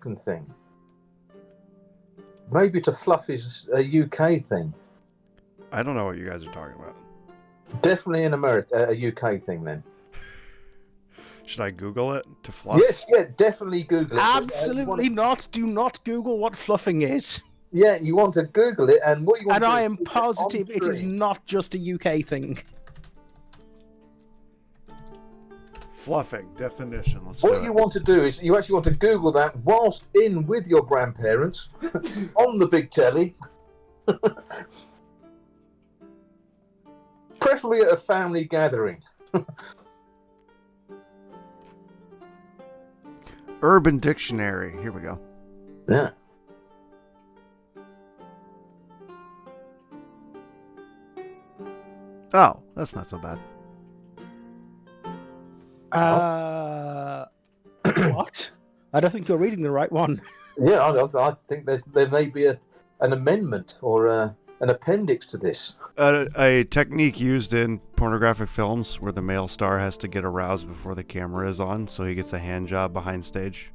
American thing. Maybe to fluff is a UK thing. I don't know what you guys are talking about. Definitely in America, a UK thing then. Should I Google it to fluff? Yes, yeah, definitely Google it. Absolutely not. Do not Google what fluffing is. Yeah, you want to Google it, and what you want And to do I is am keep it positive on it is screen. not just a UK thing. Fluffing definition. Let's What do you it. want to do is you actually want to Google that whilst in with your grandparents on the big telly. Preferably at a family gathering. Urban Dictionary. Here we go. Yeah. Oh, that's not so bad. What? I don't think you're reading the right one. Yeah, I think there may be an amendment or an appendix to this. A technique used in pornographic films where the male star has to get aroused before the camera is on, so he gets a hand job behind stage.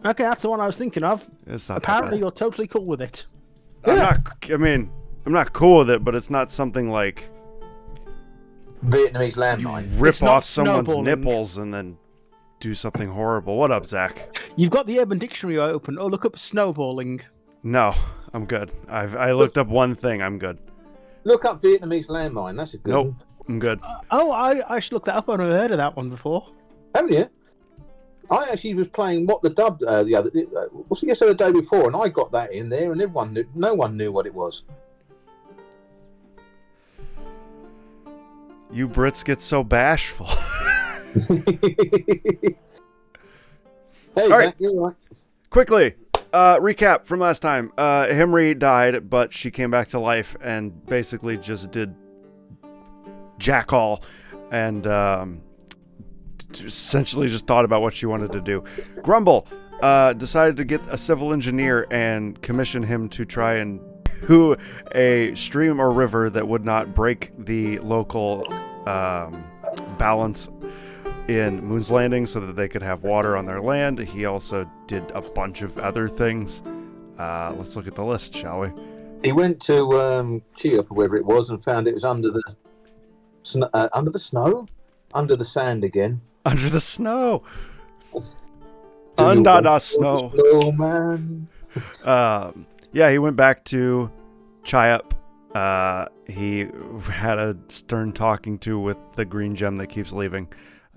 Okay, that's the one I was thinking of. It's not. Apparently, you're totally cool with it. I'm not cool with it, but it's not something like Vietnamese landmine. rip It's not off someone's snowballing. nipples and then do something horrible. What up, Zach? You've got the Urban Dictionary open. Oh, look up snowballing. No, I'm good. I looked up one thing. I'm good. Look up Vietnamese landmine. That's a good Nope. one. I'm good. Oh, I should look that up. I've never heard of that one before. Haven't you? I actually was playing What the Dub was it yesterday or the day before, and I got that in there, and no one knew what it was. You Brits get so bashful. Hey, All Zach, right. you're right. Quickly, recap from last time. Himri died, but she came back to life and basically just did jack all and essentially just thought about what she wanted to do. Grumble decided to get a civil engineer and commission him to try and do a stream or river that would not break the local balance in Moon's Landing so that they could have water on their land. He also did a bunch of other things. Let's look at the list, shall we? He went to Cheap or wherever it was and found it was under the snow, under the sand again. Under the snow. Under the snow. Snowman. Yeah, he went back to Chiap. He had a stern talking to with the green gem that keeps leaving.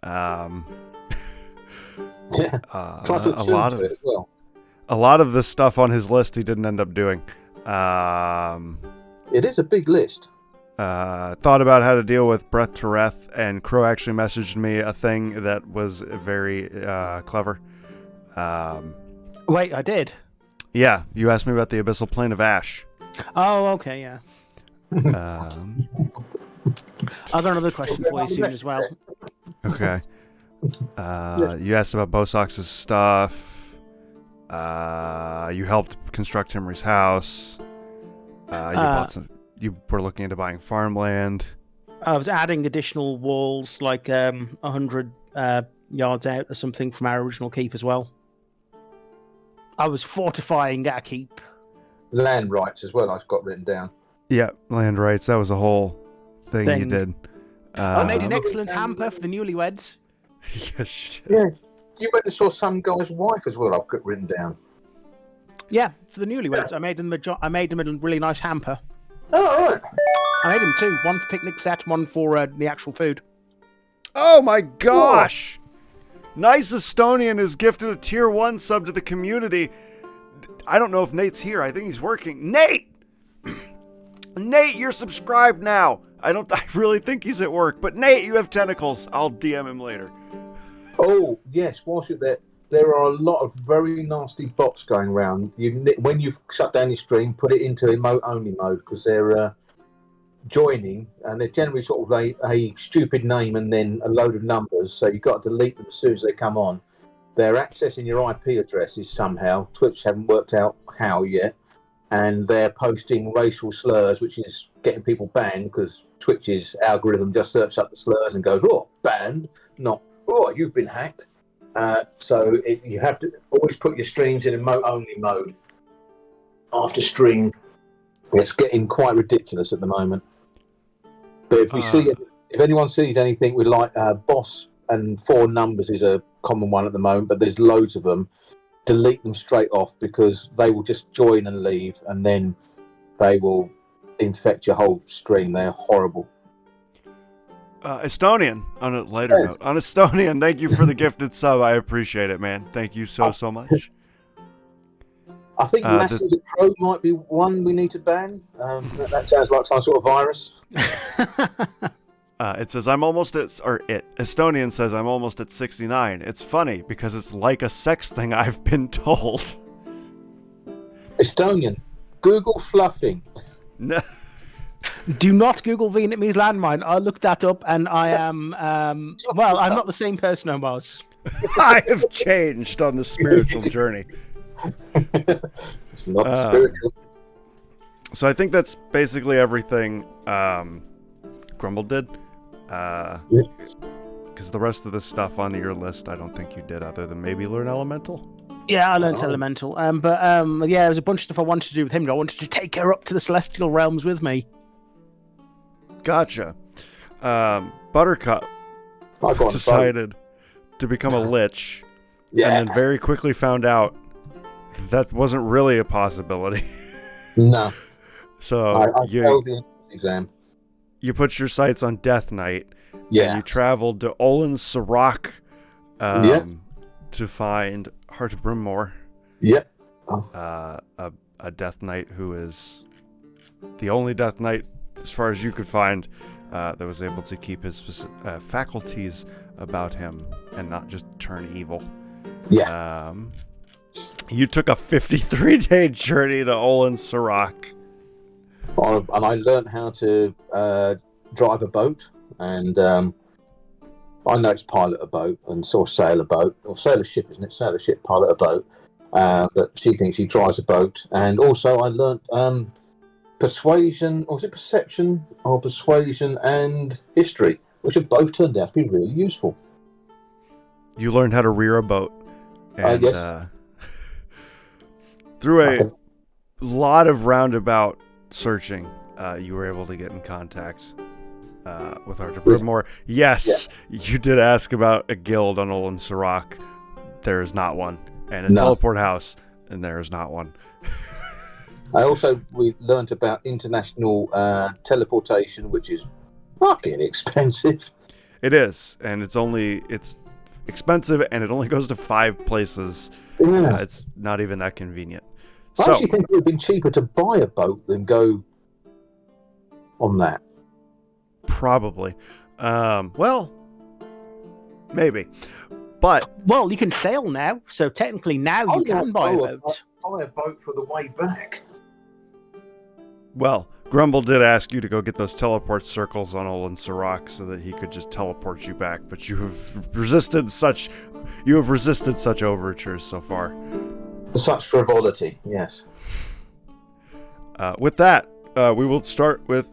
Yeah. A Tried to attune lot to of it as well. a lot of the stuff on his list he didn't end up doing. It is a big list. Thought about how to deal with Breath to Reth, and Crow actually messaged me a thing that was very clever. Wait, I did. Yeah, you asked me about the Abyssal Plane of Ash. Oh, okay, yeah. I've got another question for you soon as well. Okay. You asked about Bosox's stuff. You helped construct Himri's house. You were looking into buying farmland. I was adding additional walls, like 100 yards out or something from our original keep as well. I was fortifying our keep. Land rights as well, I've got written down. Yeah, land rights. That was a whole thing you did. I made an excellent hamper for the newlyweds. Yes, you did. Yeah. You went and saw some guy's wife as well, I've got written down. Yeah, for the newlyweds, I made them a really nice hamper. Oh, all right. I made them two. One for picnic set, one for the actual food. Oh my gosh! Nice Estonian is gifted a tier 1 sub to the community. I don't know if Nate's here. I think he's working. Nate! Nate, you're subscribed now. I really think he's at work. But Nate, you have tentacles. I'll DM him later. Oh, yes, whilst you're there are a lot of very nasty bots going around. When you shut down your stream, put it into emote-only mode, because they're joining, and they're generally sort of a stupid name and then a load of numbers, so you've got to delete them as soon as they come on. They're accessing your IP addresses somehow. Twitch haven't worked out how yet, and they're posting racial slurs, which is getting people banned, because Twitch's algorithm just searches up the slurs and goes, oh, banned, not, oh, you've been hacked. You have to always put your streams in emote only mode. After stream, it's getting quite ridiculous at the moment. But if anyone sees anything with like boss and 4 numbers is a common one at the moment, but there's loads of them, delete them straight off because they will just join and leave, and then they will infect your whole stream. They're horrible. Estonian, on a lighter note. On Estonian, thank you for the gifted sub. I appreciate it, man. Thank you so much. I think Messenger Pro might be one we need to ban. That sounds like some sort of virus. It says, Estonian says, I'm almost at 69. It's funny because it's like a sex thing, I've been told. Estonian, Google fluffing. No. Do not Google Vietnamese landmine. I looked that up, and I am, I'm not the same person I was. I have changed on the spiritual journey. It's not spiritual. So I think that's basically everything Grumble did. Because the rest of the stuff on your list, I don't think you did, other than maybe learn Elemental. Yeah, I learned Elemental. There was a bunch of stuff I wanted to do with him. I wanted to take her up to the Celestial Realms with me. Gotcha. Buttercup decided to become a lich, and then very quickly found out that wasn't really a possibility. No. So I failed the exam. You put your sights on Death Knight, and you traveled to Olin Sirach to find Heart of Brimmore. Yep. A Death Knight who is the only Death Knight, as far as you could find, that was able to keep his faculties about him and not just turn evil. Yeah. You took a 53-day journey to Olin Sirach. And I learned how to drive a boat, and I know it's pilot a boat and sort of sail a boat, or sail a ship, isn't it? Sail a ship, pilot a boat. But she thinks she drives a boat. And also I learned persuasion, or was it perception, or persuasion and history, which have both turned out to be really useful. You learned how to rear a boat. And yes. Through a lot of roundabout searching, you were able to get in contact with Heart of Brimmore. Yes, you did ask about a guild on Olin Sirach. There is not one. And a teleport house, and there is not one. We learnt about international teleportation, which is fucking expensive. It is, and it's expensive, and it only goes to 5 places. Yeah. It's not even that convenient. I actually think it would have been cheaper to buy a boat than go on that. Probably. Maybe. But you can sail now, so technically now you can buy a boat. Buy a boat for the way back. Well, Grumble did ask you to go get those teleport circles on Olin Sirach so that he could just teleport you back, but you have resisted such overtures so far. Such frivolity, yes. With that, we will start with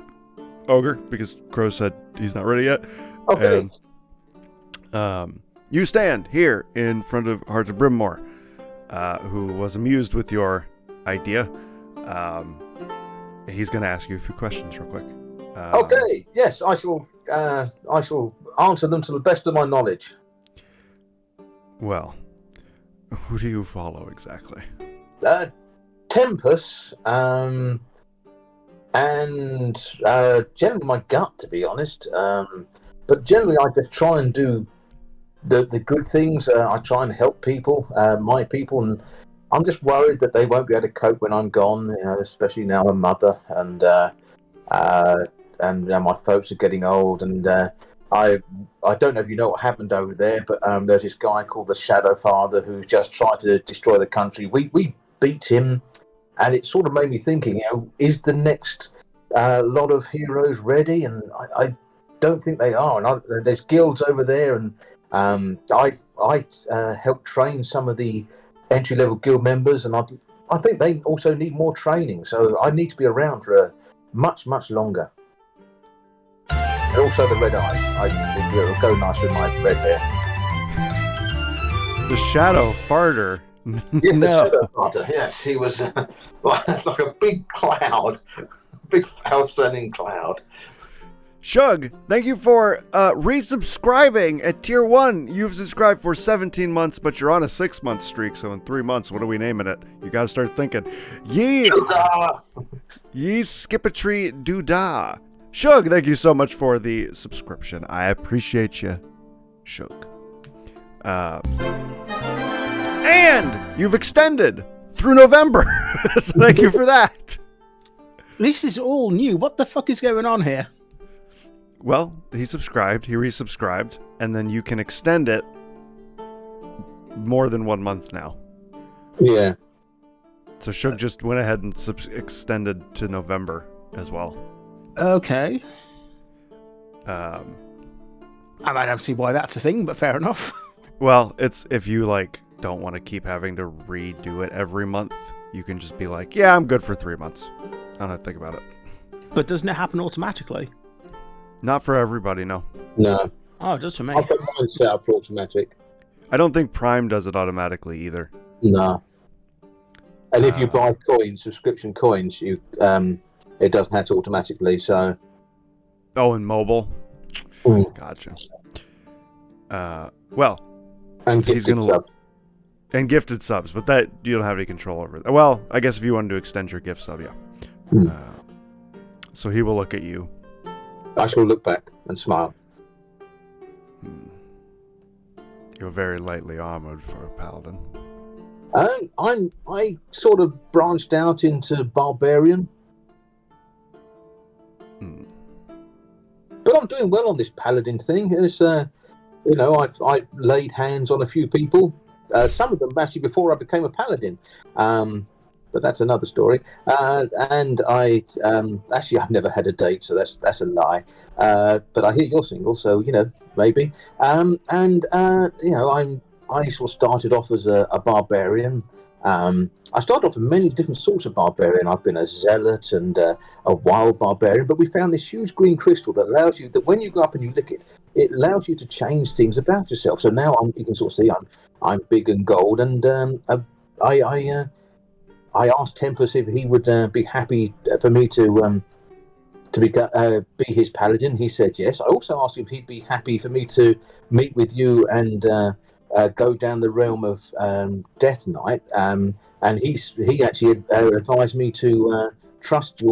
Ogre, because Crow said he's not ready yet. Okay. And, you stand here in front of Heart of Brimmore, who was amused with your idea. He's going to ask you a few questions real quick. Okay, yes, I shall answer them to the best of my knowledge. Well, who do you follow exactly? Tempest, and generally my gut, to be honest. But generally I just try and do the good things. I try and help people, my people, and I'm just worried that they won't be able to cope when I'm gone, especially now I'm a mother, and my folks are getting old, and I don't know if you know what happened over there, but there's this guy called the Shadow Father who just tried to destroy the country. We beat him, and it sort of made me thinking, is the next lot of heroes ready? And I don't think they are. And there's guilds over there, and I helped train some of the entry-level guild members, and I think they also need more training, so I need to be around for much, much longer. And also the red eye. It'll go nice with my red hair. The shadow farter. Yes, the No. shadow farter. Yes, he was like a big cloud, big outstanding cloud. Shug, thank you for resubscribing at tier 1. You've subscribed for 17 months, but you're on a 6-month streak, so in 3 months, what are we naming it? You gotta start thinking. Ye Skippatry Doodah. Shug, thank you so much for the subscription. I appreciate you, Shug. And you've extended through November, so thank you for that. This is all new. What the fuck is going on here? Well, he subscribed, he resubscribed, and then you can extend it more than 1 month now. Yeah. So Shug just went ahead and extended to November as well. Okay. I might have to see why that's a thing, but fair enough. Well, it's if you don't want to keep having to redo it every month, you can just be like, yeah, I'm good for 3 months. I don't have to think about it. But doesn't it happen automatically? Not for everybody, no. No. Oh, it does for me. I've got mine set up for automatic. I don't think Prime does it automatically either. No. And if you buy coins, subscription coins, it doesn't have to automatically. So. Oh, and mobile. Gotcha. Well, and gifted subs. And gifted subs, but that you don't have any control over. Well, I guess if you wanted to extend your gift sub, yeah. So he will look at you. I shall look back and smile. You're very lightly armored for a paladin. I sort of branched out into barbarian. But I'm doing well on this paladin thing. It's, I've laid hands on a few people. Some of them actually before I became a paladin. But that's another story. And I've never had a date, so that's a lie. But I hear you're single, so maybe. I sort of started off as a barbarian. I started off with many different sorts of barbarian. I've been a zealot and a wild barbarian, but we found this huge green crystal that allows you, that when you go up and you lick it, it allows you to change things about yourself. So now you can sort of see I'm big and gold, and I asked Tempest if he would be happy for me to be his paladin. He said yes. I also asked him if he'd be happy for me to meet with you and go down the realm of Death Knight. And he actually advised me to trust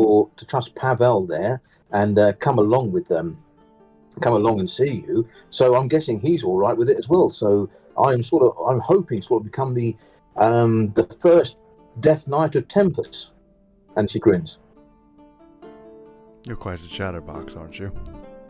Pavel there and come along and see you. So I'm guessing he's all right with it as well. So I'm hoping to become the first Death Knight of Tempest. And she grins. You're quite a chatterbox, aren't you?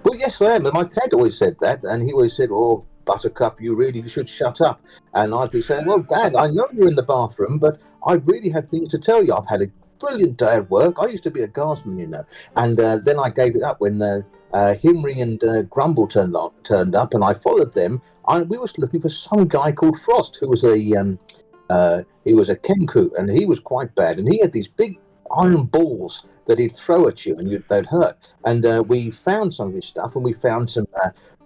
Well, yes, I am. And my dad always said that, and he always said, "Oh, Buttercup, you really should shut up." And I'd be saying, "Well, Dad, I know you're in the bathroom, but I really have things to tell you. I've had a brilliant day at work. I used to be a guardsman, And then I gave it up when Himri and Grumble turned up, and I followed them. We was looking for some guy called Frost, who was he was a Kenku, and he was quite bad. And he had these big iron balls that he'd throw at you, and they'd hurt. And we found some of his stuff, and we found some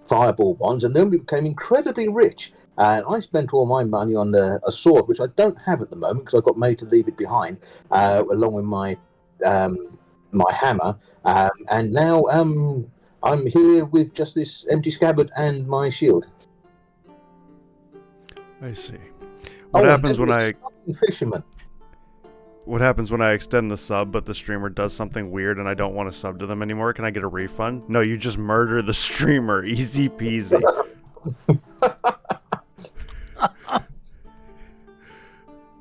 fireball ones, and then we became incredibly rich. And I spent all my money on a sword, which I don't have at the moment because I got made to leave it behind, along with my hammer. And now I'm here with just this empty scabbard and my shield. I see. What happens when fisherman? What happens when I extend the sub, but the streamer does something weird and I don't want to sub to them anymore? Can I get a refund? No, you just murder the streamer. Easy peasy.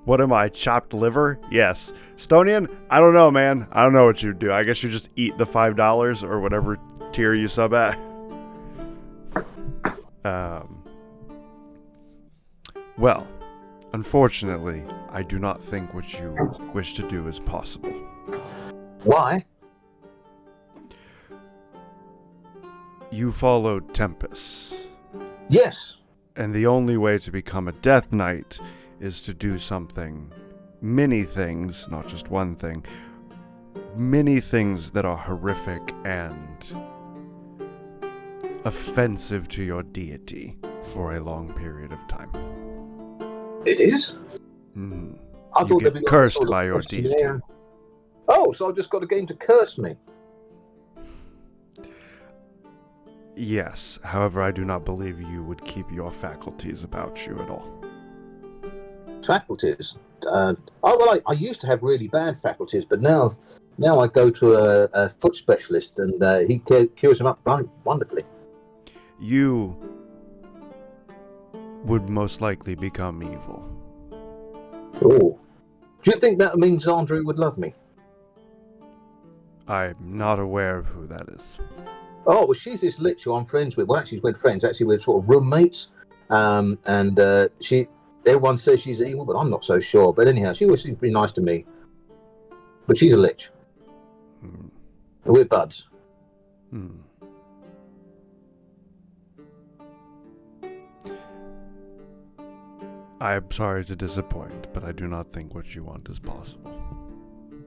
What am I, chopped liver? Yes. Stonian, I don't know, man. I don't know what you'd do. I guess you just eat the $5 or whatever tier you sub at. Well, unfortunately, I do not think what you wish to do is possible. Why? You followed Tempest. Yes. And the only way to become a Death Knight is to do something, many things, not just one thing, many things that are horrific and offensive to your deity for a long period of time. It is? I You thought get they'd be cursed sort of by your questionnaire. deity. Oh, so I've just got a game to curse me. Yes, however, I do not believe you would keep your faculties about you at all. Faculties? I used to have really bad faculties, but now I go to a foot specialist, and he cures them up wonderfully. You would most likely become evil. Oh. Do you think that means Andrew would love me? I'm not aware of who that is. Oh, well, she's this lich who I'm friends with. Well, actually, we're friends. Actually, we're sort of roommates. Everyone says she's evil, but I'm not so sure. But anyhow, she always seems to be nice to me. But she's a lich. We're buds. I'm sorry to disappoint, but I do not think what you want is possible.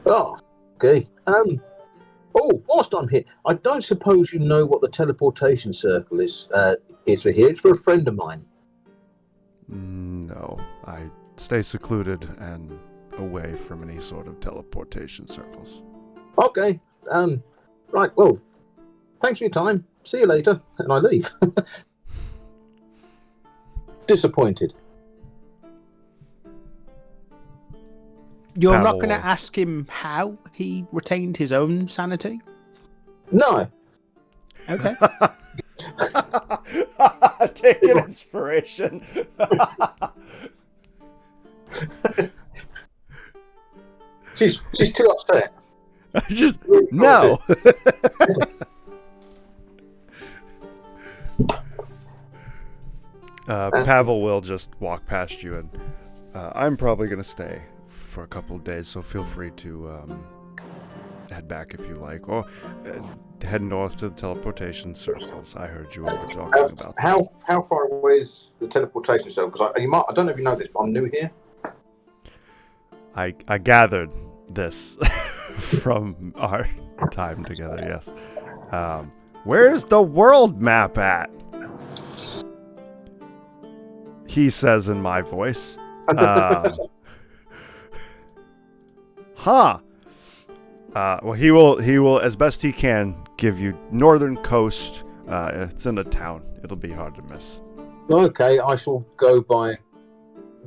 Oh, okay. Oh, whilst I'm here, I don't suppose you know what the teleportation circle is for here. It's for a friend of mine. No, I stay secluded and away from any sort of teleportation circles. Okay. Right. Well, thanks for your time. See you later. And I leave. Disappointed. You're Pavel not going to will- ask him how he retained his own sanity? No. Okay. Take an inspiration. She's too upset. Just no. Pavel will just walk past you, and I'm probably gonna stay for a couple of days. So feel free to head back if you like, or head north to the teleportation circles. I heard you all talking about. How far away is the teleportation circle? Because I don't know if you know this, but I'm new here. I gathered this from our time together. Yes. Where's the world map at? He says in my voice. Well, he will, as best he can, give you northern coast. It's in a town. It'll be hard to miss. Okay, I shall go by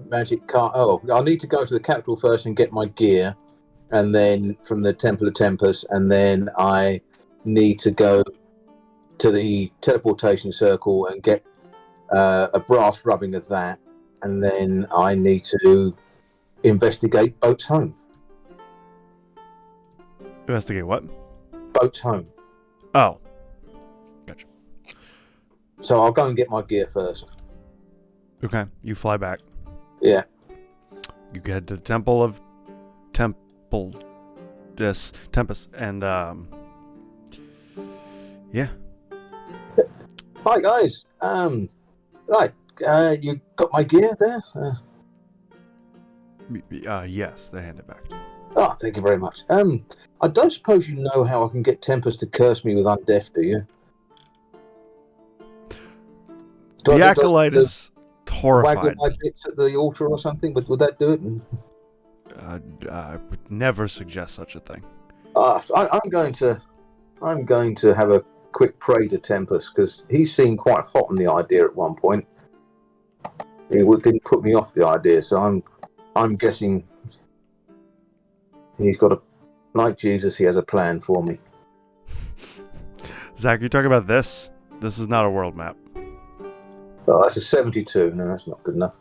magic car. Oh, I'll need to go to the capital first and get my gear, and then from the Temple of Tempest, and then I need to go to the teleportation circle and get a brass rubbing of that, and then I need to investigate Boat's home. Investigate what? Boat's home. Oh. Gotcha. So I'll go and get my gear first. Okay. You fly back. Yeah. You head to the Temple of Tempest, and yeah. Hi guys. Right. You got my gear there? Yes, they hand it back. Oh, thank you very much. I don't suppose you know how I can get Tempest to curse me with undeath, do you? Do The I acolyte is horrified. waggle my bits at the altar or something? Would that do it? I would never suggest such a thing. I'm going to have a quick pray to Tempest, because he seemed quite hot on the idea at one point. He didn't put me off the idea, so I'm guessing he's got like Jesus, he has a plan for me. Zach, you talking about this? This is not a world map. Oh, that's a 72. No, that's not good enough.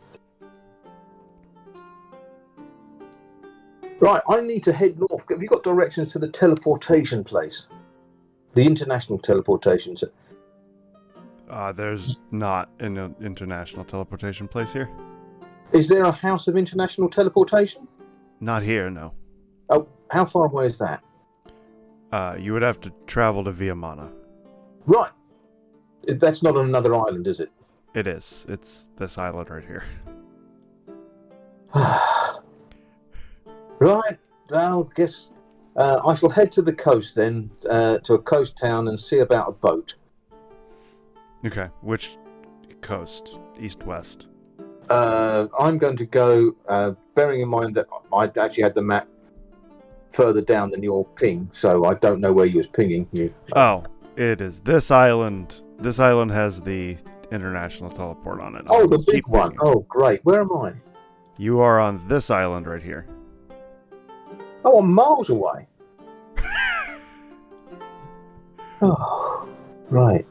Right, I need to head north. Have you got directions to the teleportation place? The international teleportation. There's not an international teleportation place here. Is there a house of international teleportation? Not here, no. Oh, how far away is that? You would have to travel to Viamana. Right. That's not on another island, is it? It is. It's this island right here. Right. Well, guess I shall head to the coast then, to a coast town, and see about a boat. Okay. Which coast? East, west? I'm going to go, bearing in mind that I actually had the map further down than your ping, so I don't know where you was pinging you. Oh, it is this island. This island has the international teleport on it. Oh, I'll the big keep one. pinging. Oh, great. Where am I? You are on this island right here. Oh, I'm miles away. Oh, right.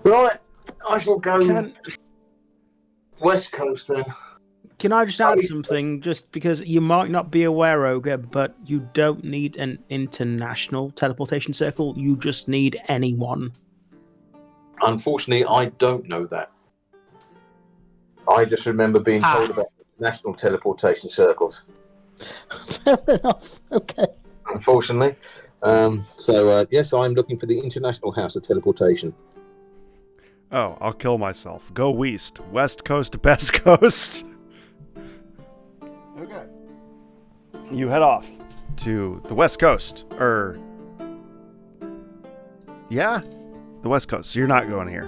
Right. I shall go West Coast then. Can I just add something? Just because you might not be aware, Ogre, but you don't need an international teleportation circle. You just need anyone. Unfortunately, I don't know that. I just remember being told about national teleportation circles. Fair enough. Okay. Unfortunately. So, yes, I'm looking for the International House of Teleportation. Oh, I'll kill myself. Go west. West Coast, best coast. Okay. You head off to the West Coast. Yeah? The West Coast. So you're not going here.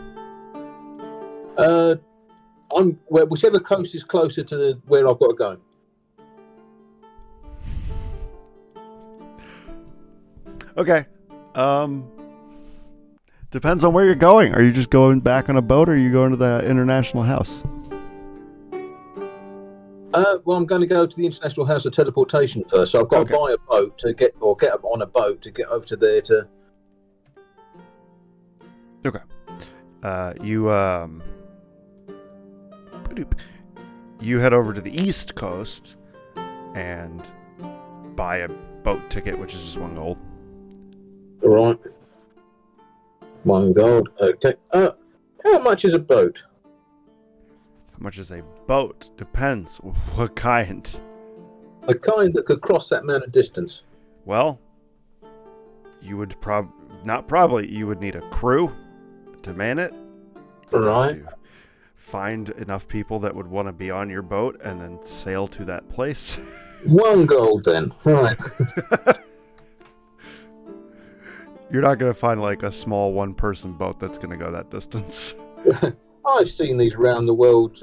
Whichever coast is closer to where I've got to go. Okay. Depends on where you're going. Are you just going back on a boat, or are you going to the international house? Well, I'm going to go to the International House of Teleportation first. So I've got to buy a boat to get up on a boat to get over to there to. Okay. You head over to the East Coast and buy a boat ticket, which is just 1 gold. All right. 1 gold. Okay. How much is a boat? How much is a boat? Depends. What kind? A kind that could cross that amount of distance. Well, you would you would need a crew to man it. Right. Find enough people that would want to be on your boat and then sail to that place. 1 gold then. Right. You're not going to find like a small 1-person boat that's going to go that distance. I've seen these round the world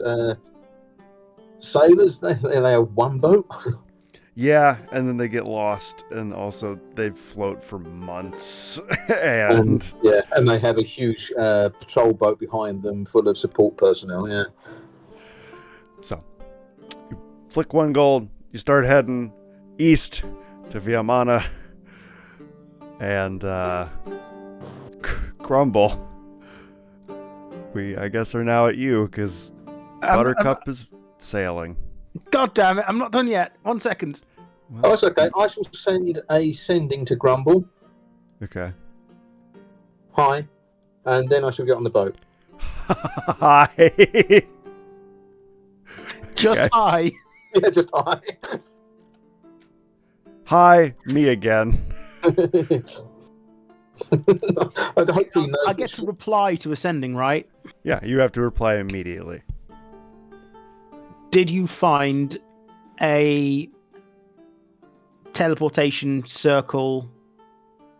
sailors. They have 1 boat. Yeah, and then they get lost, and also they float for months. and they have a huge patrol boat behind them full of support personnel. Yeah. So, you flick 1 gold. You start heading east to Viamana, and Grumble. We, I guess, are now at you because Buttercup is sailing. God damn it! I'm not done yet. 1 second. Well, Oh, it's okay. I shall send a sending to Grumble. Okay. Hi. And then I shall get on the boat. Hi. Just Okay. hi. Yeah, just hi. Hi, me again. I get to reply to a sending, right? Yeah, you have to reply immediately. Did you find a teleportation circle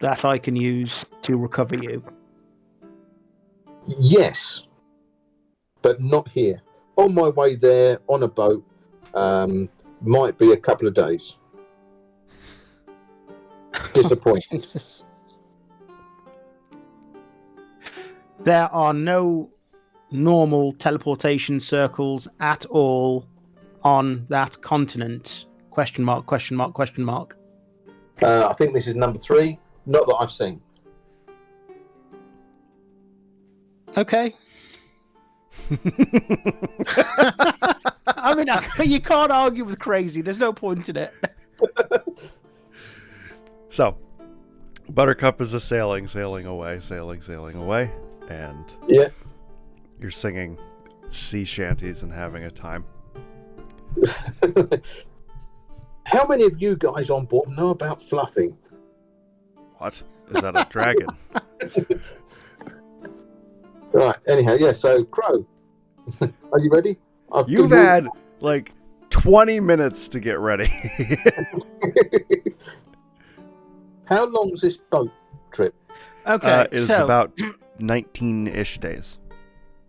that I can use to recover you? Yes, but not here. On my way there, on a boat, might be a couple of days. Disappointing. Jesus. There are no normal teleportation circles at all on that continent. Question mark, question mark, question mark. I think this is number 3. Not that I've seen. Okay. I mean, you can't argue with crazy. There's no point in it. So, Buttercup is sailing away, and Yeah. you're singing sea shanties and having a time. How many of you guys on board know about fluffing? What? Is that a dragon? Right. Anyhow, yeah. So, Crow, are you ready? You've had like 20 minutes to get ready. How long's this boat trip? Okay, It is so about 19-ish days.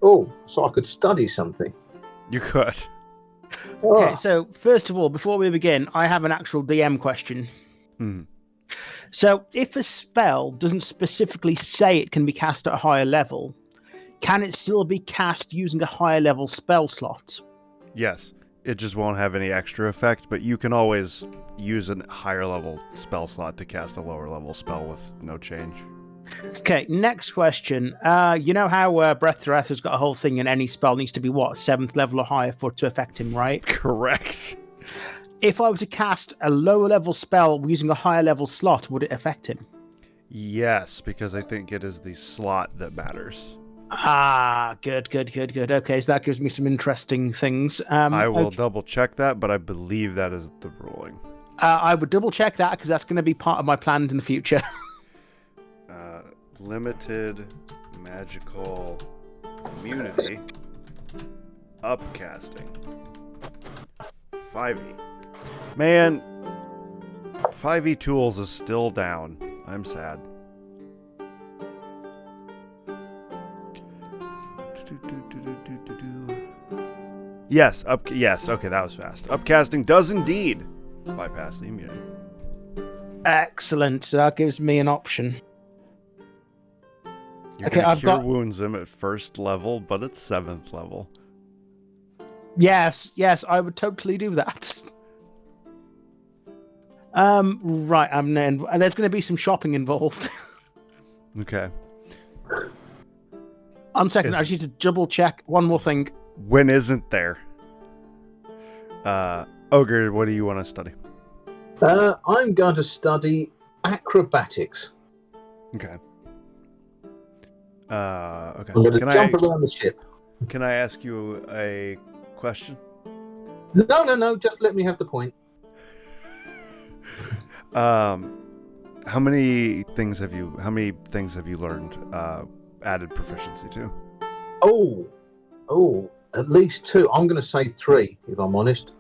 Oh, so I could study something. You could. Okay, Oh, so first of all, before we begin, I have an actual DM question. Hmm. So, if a spell doesn't specifically say it can be cast at a higher level, can it still be cast using a higher level spell slot? Yes. It just won't have any extra effect, but you can always use a higher level spell slot to cast a lower level spell with no change. Okay, next question. You know how Breath to Earth has got a whole thing, and any spell needs to be what, 7th level or higher for it to affect him, right? Correct. If I were to cast a lower level spell using a higher level slot, would it affect him? Yes, because I think it is the slot that matters. Ah, good. Okay, so that gives me some interesting things. I will Okay. double check that, but I believe that is the ruling. I would double check that because that's going to be part of my plans in the future. Limited magical immunity upcasting 5e. Man, 5e tools is still down. I'm sad. Yes, yes, okay, that was fast. Upcasting does indeed bypass the immunity. Excellent. So that gives me an option. You're Okay, gonna I've cure got- wounds him at 1st level, but it's 7th level. Yes, I would totally do that. Right, there's going to be some shopping involved. Okay. On second, I Is- just need to double check one more thing. When isn't there? Ogre, what do you want to study? I'm going to study acrobatics. Okay. Okay. I'm going to Can jump I around the ship. can I ask you a question? No, just let me have the point. How many things have you learned added proficiency to? Oh, at least 2. I'm going to say 3, if I'm honest.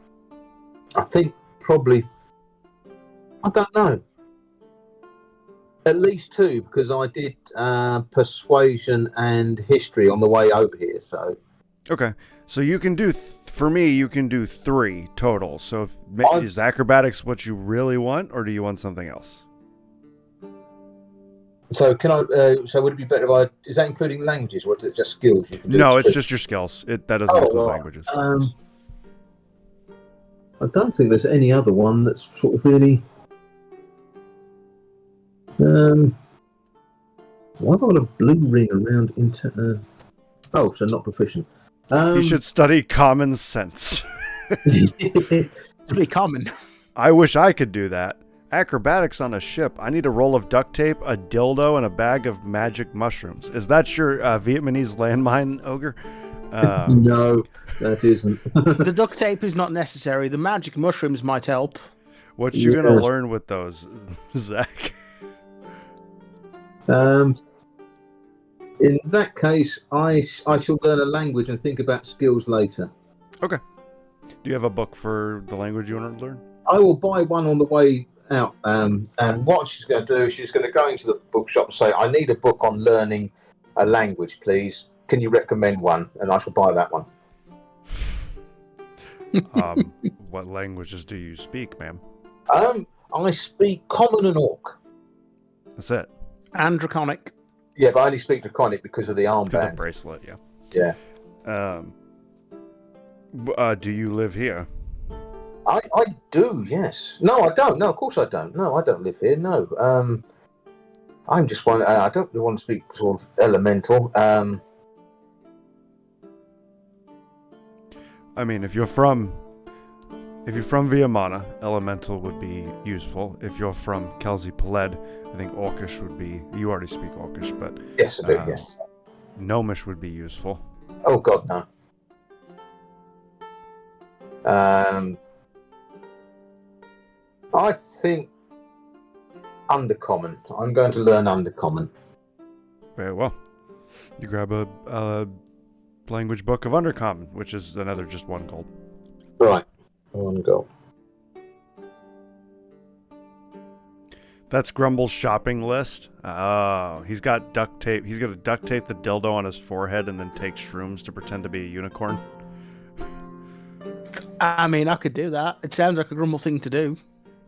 I think probably, I don't know. At least 2, because I did persuasion and history on the way over here. So Okay. So you can do for me you can do 3 total. So is acrobatics what you really want, or do you want something else? So can I? So would it be better if I? Is that including languages, or is it just skills? You can do No, it's three? just your skills. That doesn't include languages. I don't think there's any other one that's sort of really. Why have I got a blue ring around into? Oh, so not proficient. You should study common sense. It's pretty common. I wish I could do that. Acrobatics on a ship. I need a roll of duct tape, a dildo, and a bag of magic mushrooms. Is that your Vietnamese landmine, Ogre? No, that isn't. The duct tape is not necessary. The magic mushrooms might help. What you gonna learn with those, Zach? In that case, I shall learn a language and think about skills later. Okay. Do you have a book for the language you want to learn? I will buy one on the way out. And what she's going to do, she's going to go into the bookshop and say, I need a book on learning a language, please. Can you recommend one? And I shall buy that one. What languages do you speak, ma'am? I speak Common and Orc. That's it. And Draconic. Yeah, but I only speak Draconic because of the The armband. bracelet, yeah. Yeah. Do you live here? I do, yes. No, I don't. No, of course I don't. No, I don't live here. No. I'm just one. I don't really want to speak sort of elemental. I mean, if you're from Viamana, elemental would be useful. If you're from Kelsey Peled, I think Orcish would be. You already speak Orcish, but Yes, I do. Yes. Gnomish would be useful. Oh God, no. I think Undercommon. I'm going to learn Undercommon. Very well. You grab a language book of Undercommon, which is another just 1 gold. Right. 1 gold. That's Grumble's shopping list. Oh, he's got duct tape. He's going to duct tape the dildo on his forehead and then take shrooms to pretend to be a unicorn. I mean, I could do that. It sounds like a Grumble thing to do.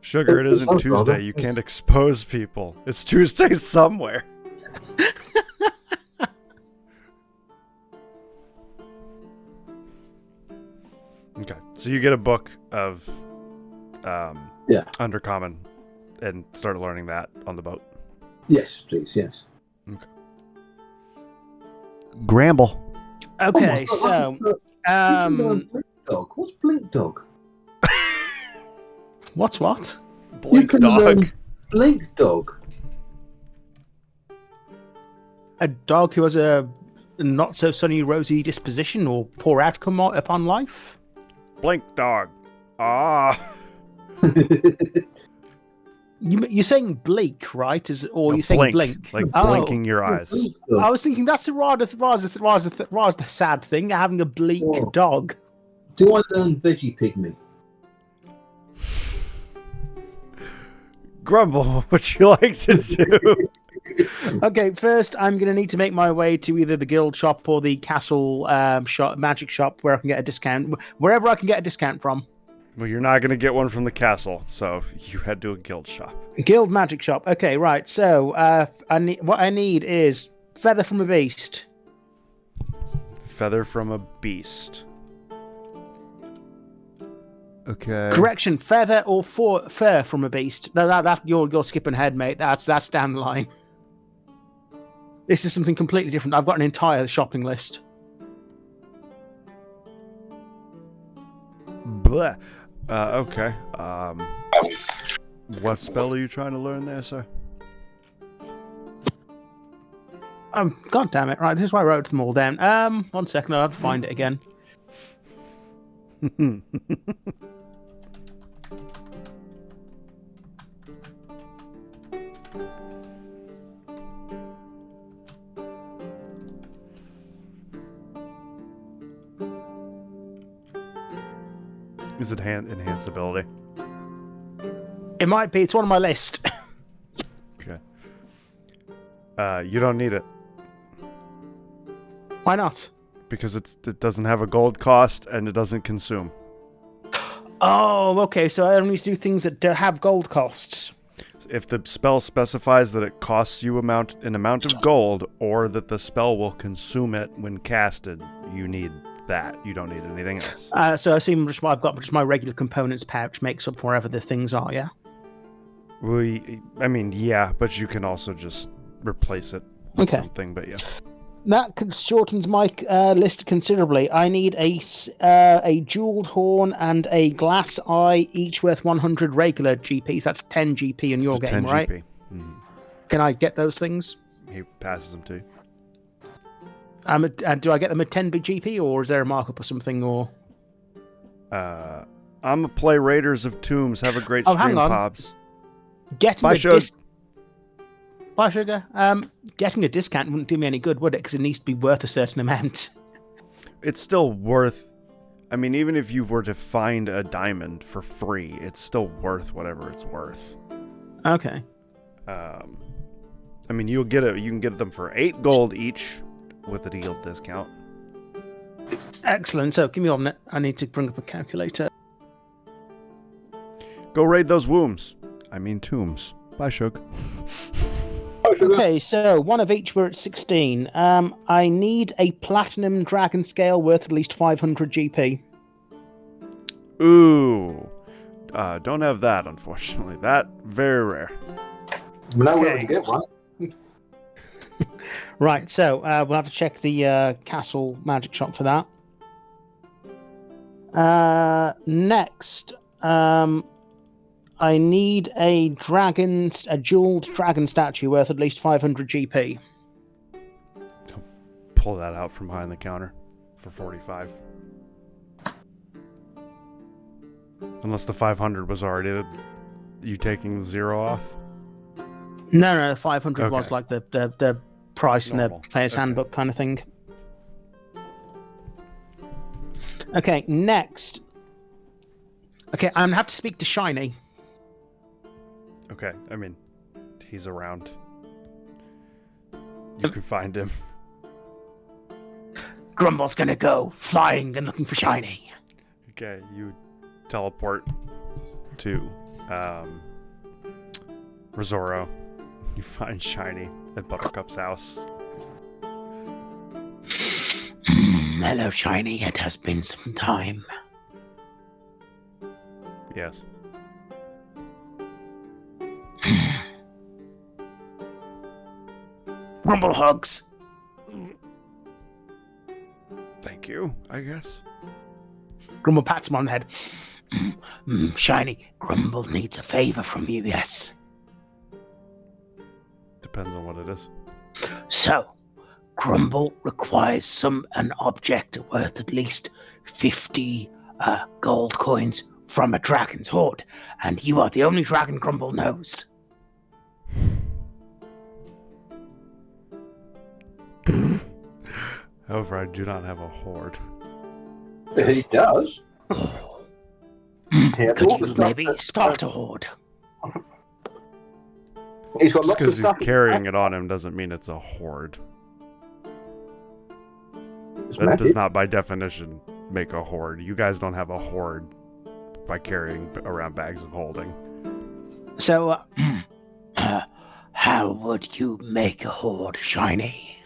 Sugar, it isn't sounds Tuesday. rather. You can't expose people. It's Tuesday somewhere. Okay, so you get a book of Undercommon and start learning that on the boat. Yes, please, yes. Gramble. Okay, Oh my so God, Blink Dog. What's Blink Dog? what's what? Blink dog. Blink Dog. A dog who has a not so sunny, rosy disposition or poor outcome upon life? Blink dog. Ah. You're saying bleak, right? Or you're saying blink? Like Oh. blinking your eyes. Blink Dog. I was thinking that's a rather sad thing, having a bleak Oh. dog. Do I learn Veggie Pygmy? Grumble, what would you like to do? Okay, first I'm going to need to make my way to either the guild shop or the castle shop, magic shop, where I can get a discount. Wherever I can get a discount from. Well, you're not going to get one from the castle, so you head to a guild shop. Guild magic shop. Okay, right. So what I need is feather from a beast. Feather from a beast. Okay. Correction, feather or fur from a beast. No, that you're skipping ahead, mate. That's down the line. This is something completely different. I've got an entire shopping list. Bleh. Okay. What spell are you trying to learn there, sir? God damn it! Right, this is why I wrote them all down. 1 second, I'll have to find it again. Is it enhance ability? It might be. It's one on my list. Okay. You don't need it Why not? because it doesn't have a gold cost and it doesn't consume. Oh, okay. So I only need to do things that have gold costs. If the spell specifies that it costs you an amount of gold, or that the spell will consume it when casted, you need that. You don't need anything else. So I assume I've got just my regular components pouch makes up wherever the things are. Yeah. I mean, yeah, but you can also just replace it with something. But yeah. That shortens my list considerably. I need a jeweled horn and a glass eye, each worth 100 regular GPs. That's 10 GP in your game, 10 right? GP. Mm-hmm. Can I get those things? He passes them to you. Do I get them at 10 big GP, or is there a markup or something? Or I'm a play Raiders of Tombs. Have a great hang stream, on. Pops. Getting Bye, a Shug. Bye, Sugar. Getting a discount wouldn't do me any good, would it? Because it needs to be worth a certain amount. It's still worth. I mean, even if you were to find a diamond for free, it's still worth whatever it's worth. Okay. I mean, you can get them for 8 gold each with a deal discount. Excellent. So give me a minute. I need to bring up a calculator. Go raid those wombs. I mean tombs. Bye, Shug. Okay, so one of each, we're at 16. I need a platinum dragon scale worth at least 500 GP. Ooh. Don't have that, unfortunately. That, very rare. No way to get one. Right, so we'll have to check the castle magic shop for that. Next, I need a jeweled dragon statue worth at least 500 GP. Pull that out from behind the counter for 45. Unless the 500 was already you taking the 0 off. No, 500 Okay. was like the price Normal. in the player's Okay. handbook kind of thing. Okay, next. Okay, I'm gonna have to speak to Shiny. Okay, I mean, he's around. You can find him. Grumble's gonna go flying and looking for Shiny. Okay, you teleport to Rosoro. You find Shiny at Buttercup's house. Hello, Shiny. It has been some time. Yes. Grumble hugs. Thank you, I guess. Grumble pats him on the head. Shiny, Grumble needs a favor from you, yes. Depends on what it is. So, Grumble requires an object worth at least 50 gold coins from a dragon's hoard, and you are the only dragon Grumble knows. However, I do not have a hoard. He does. Could you maybe start a hoard? He's got Just lots of because he's stuff. carrying it on him doesn't mean it's a hoard. It's That magic. does not, by definition, make a hoard. You guys don't have a hoard by carrying around bags of holding. So, how would you make a hoard, Shiny?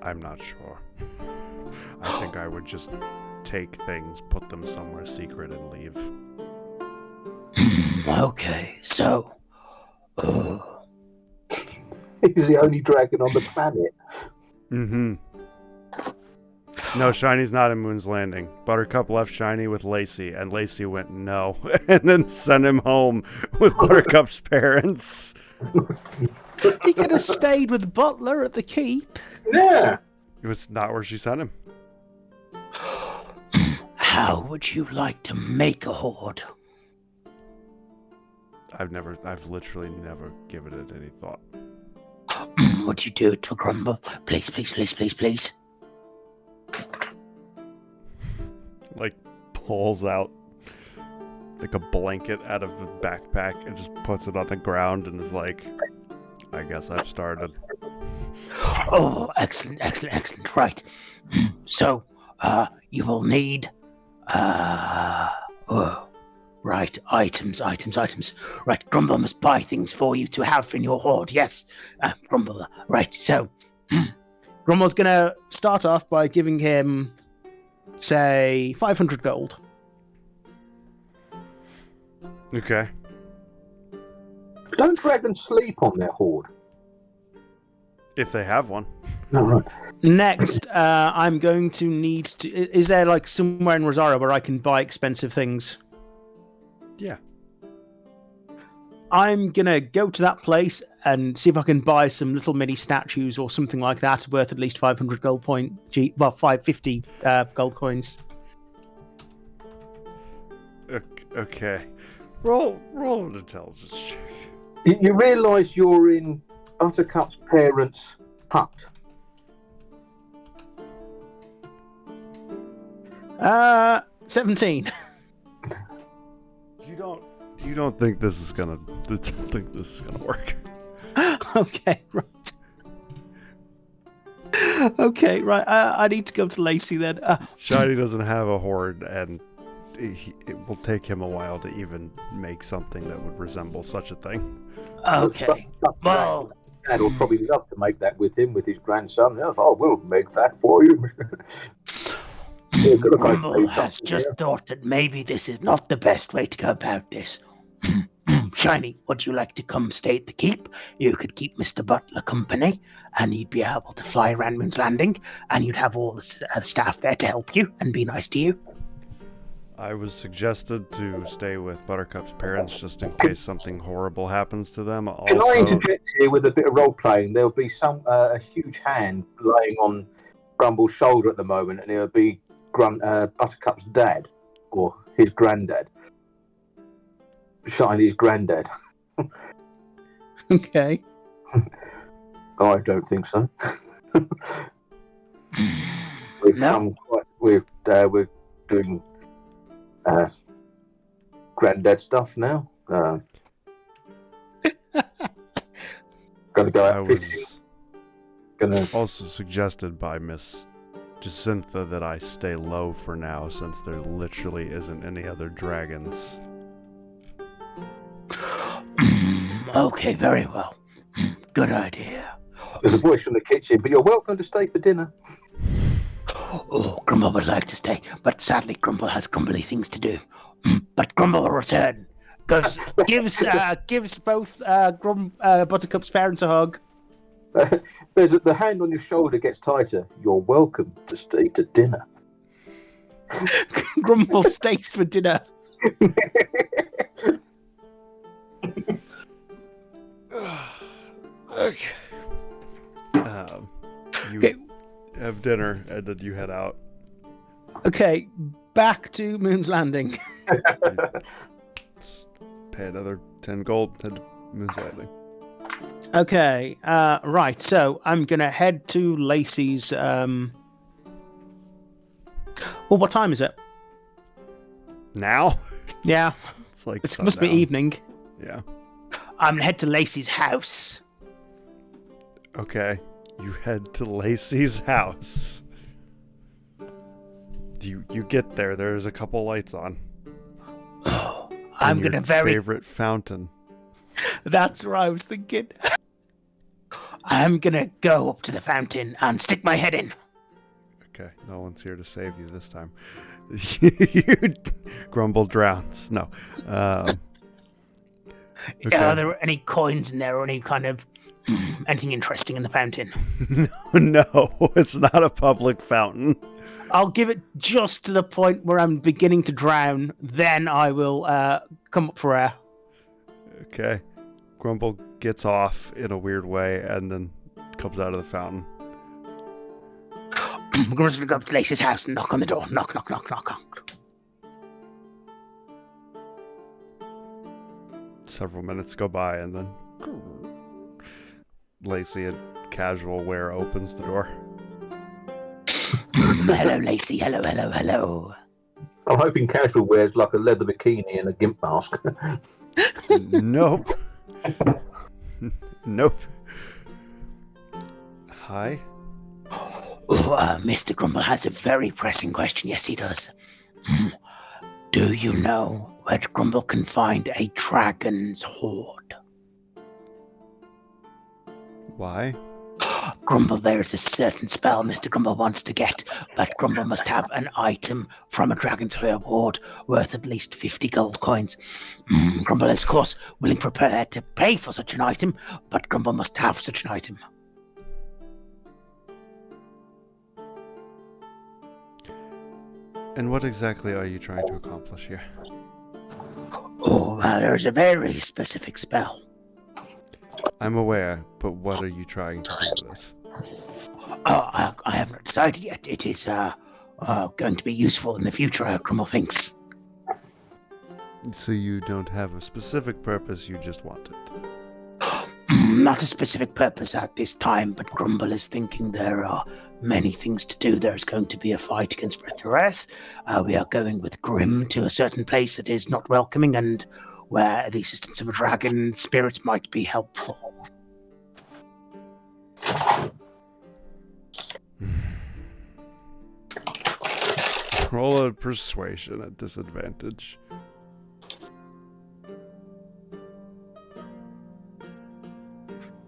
I'm not sure. I think I would just take things, put them somewhere secret, and leave. Okay, so... He's the only dragon on the planet. Mm-hmm. No, Shiny's not in Moon's Landing. Buttercup left Shiny with Lacey, and Lacey went no, and then sent him home with Buttercup's parents. He could have stayed with the butler at the keep. Yeah. It was not where she sent him. How would you like to make a hoard? I've literally never given it any thought. Would you do it for Grumble? Please, please, please, please, please. Like, pulls out like a blanket out of a backpack and just puts it on the ground and is like, I guess I've started. Oh, excellent, excellent, excellent. Right. So, you will need, right, items. Right, Grumble must buy things for you to have in your hoard. Yes, Grumble. Right, so, Grumble's gonna start off by giving him, say, 500 gold. Okay. Don't dragons sleep on their hoard? If they have one. No, right. Next, I'm going to need to... Is there, like, somewhere in Rosario where I can buy expensive things? Yeah. I'm going to go to that place and see if I can buy some little mini statues or something like that worth at least 500 gold point... 550 gold coins. Okay. Roll an intelligence check. You realise you're in Buttercup's parents' hut. 17. You don't think this is gonna work. Okay, right. Okay, right. I need to go to Lacey then. Shiny doesn't have a hoard, and it will take him a while to even make something that would resemble such a thing. Okay. Well, Dad will probably love to make that with him, with his grandson. Yes, I will make that for you. Grumble has just thought that maybe this is not the best way to go about this. Shiny, would you like to come stay at the keep? You could keep Mr. Butler company, and you'd be able to fly around Moon's Landing, and you'd have all the staff there to help you and be nice to you. I was suggested to stay with Buttercup's parents just in case something horrible happens to them. Can I interject here with a bit of role playing? There'll be a huge hand laying on Grumble's shoulder at the moment, and it'll be Buttercup's dad or his granddad. Shiny's granddad. Okay. I don't think so. We're doing granddad stuff now. Gonna go out fishing. Also suggested by Miss Jacintha that I stay low for now, since there literally isn't any other dragons. Okay, very well. Good idea. There's a voice from the kitchen, but you're welcome to stay for dinner. Oh, Grumble would like to stay, but sadly Grumble has grumbly things to do. But Grumble will return. Gives both Buttercup's parents a hug. The hand on your shoulder gets tighter. You're welcome to stay to dinner. Grumble stays for dinner. Okay. You have dinner, and then you head out. Okay, back to Moon's Landing. Pay another 10 gold, head to Moon's Landing. Okay, right, so I'm going to head to Lacey's... Well, what time is it? Now? Yeah. It's like It must be evening. Yeah. I'm going to head to Lacey's house. Okay. You head to Lacey's house. You get there. There's a couple lights on. Oh, I'm going to favorite fountain. That's what I was thinking. I'm going to go up to the fountain and stick my head in. Okay. No one's here to save you this time. Grumble drowns. No. Okay. Are there any coins in there or any kind of anything interesting in the fountain? No, it's not a public fountain. I'll give it just to the point where I'm beginning to drown. Then I will come up for air. Okay. Grumble gets off in a weird way and then comes out of the fountain. We're going to go up to Lacey's house and knock on the door. Knock, knock, knock, knock, knock. Several minutes go by and then Lacey in casual wear opens the door. Hello, Lacey. Hello, hello, hello. I'm hoping casual wears like a leather bikini and a gimp mask. Nope. Nope. Hi. Mr. Grumble has a very pressing question. Yes, he does. Do you know where Grumble can find a dragon's hoard? Why? Grumble, there is a certain spell Mr. Grumble wants to get, but Grumble must have an item from a dragon's hoard worth at least 50 gold coins. Grumble is, of course, willing prepared to pay for such an item, but Grumble must have such an item. And what exactly are you trying to accomplish here? Oh, well, there's a very specific spell. I'm aware, but what are you trying to do with this? I have not decided yet. It is going to be useful in the future, Grumble thinks. So you don't have a specific purpose, you just want it? Not a specific purpose at this time, but Grumble is thinking there are many things to do. There's going to be a fight against Breath. We are going with Grim to a certain place that is not welcoming and where the assistance of a dragon spirit might be helpful. Roll a persuasion at disadvantage.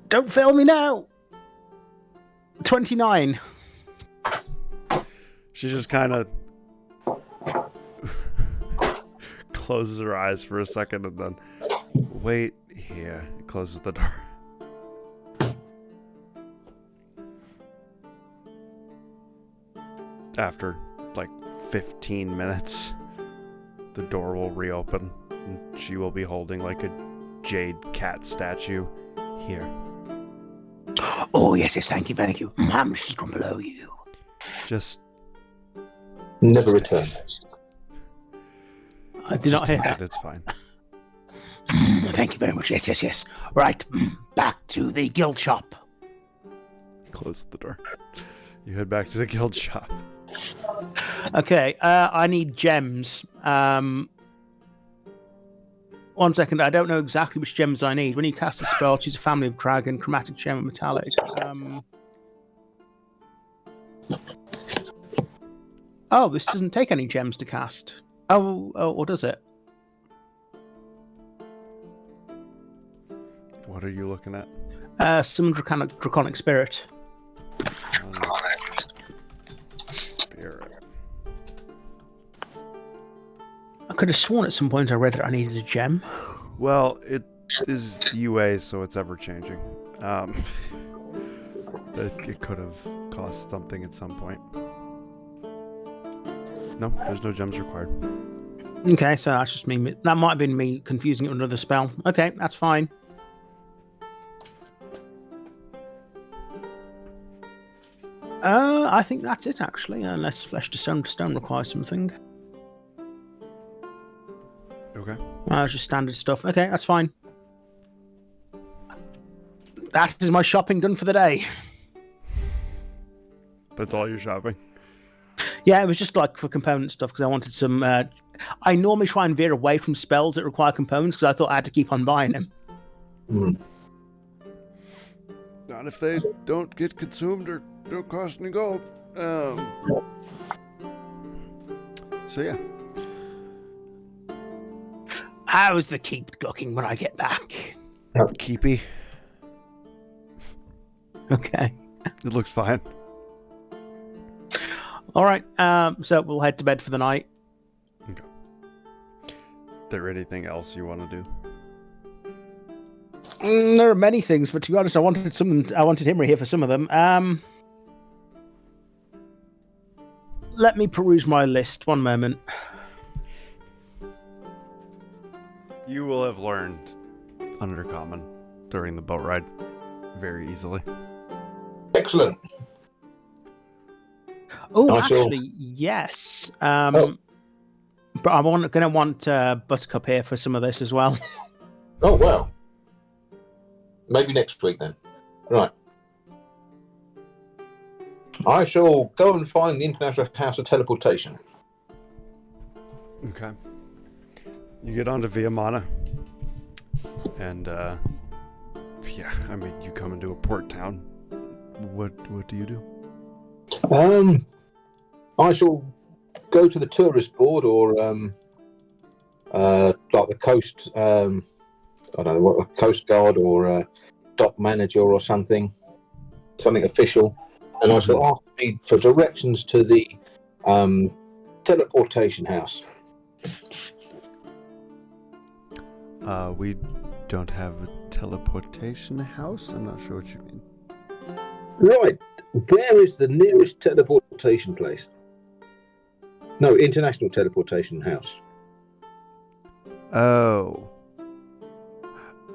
Don't fail me now! 29. She just kind of closes her eyes for a second and then, wait here, closes the door. After like 15 minutes, the door will reopen and she will be holding like a jade cat statue here. Oh, yes, thank you. How much is Grumble owe you? Just Never return. I did not hear that. It's fine. Thank you very much. Yes. Right, back to the guild shop. Close the door. You head back to the guild shop. Okay, I need gems. 1 second, I don't know exactly which gems I need. When you cast a spell, choose a family of dragon, chromatic gem, and metallic. Oh, this doesn't take any gems to cast. Oh, or does it? What are you looking at? Some draconic spirit. Spirit. I could have sworn at some point I read that I needed a gem. Well, it is UA, so it's ever changing. It could have cost something at some point. No, there's no gems required. Okay, so that's just me. That might have been me confusing it with another spell. Okay, that's fine. I think that's it actually, unless Flesh to Stone requires something. Okay. Just standard stuff. Okay, that's fine. That is my shopping done for the day. That's all you're shopping? Yeah, it was just like for component stuff because I wanted some. I normally try and veer away from spells that require components because I thought I had to keep on buying them. Not if they don't get consumed or don't cost any gold. So yeah. How's the keep looking when I get back? Keepy. Okay. It looks fine. All right. So we'll head to bed for the night. Okay. There anything else you want to do? There are many things, but to be honest, I wanted Himri here for some of them. Let me peruse my list. One moment. You will have learned Undercommon during the boat ride very easily. Excellent. Oh, I shall- actually, yes. But I'm going to want Buttercup here for some of this as well. Oh, well. Maybe next week then. Right. I shall go and find the International House of Teleportation. Okay. You get onto Viamana. And, yeah, I mean, you come into a port town. What do you do? I shall go to the tourist board or, like the coast, I don't know, what, a coast guard or a dock manager or something official. And I shall ask for directions to the teleportation house. We don't have a teleportation house? I'm not sure what you mean. Right. Where is the nearest teleportation place? No, international teleportation house. Oh,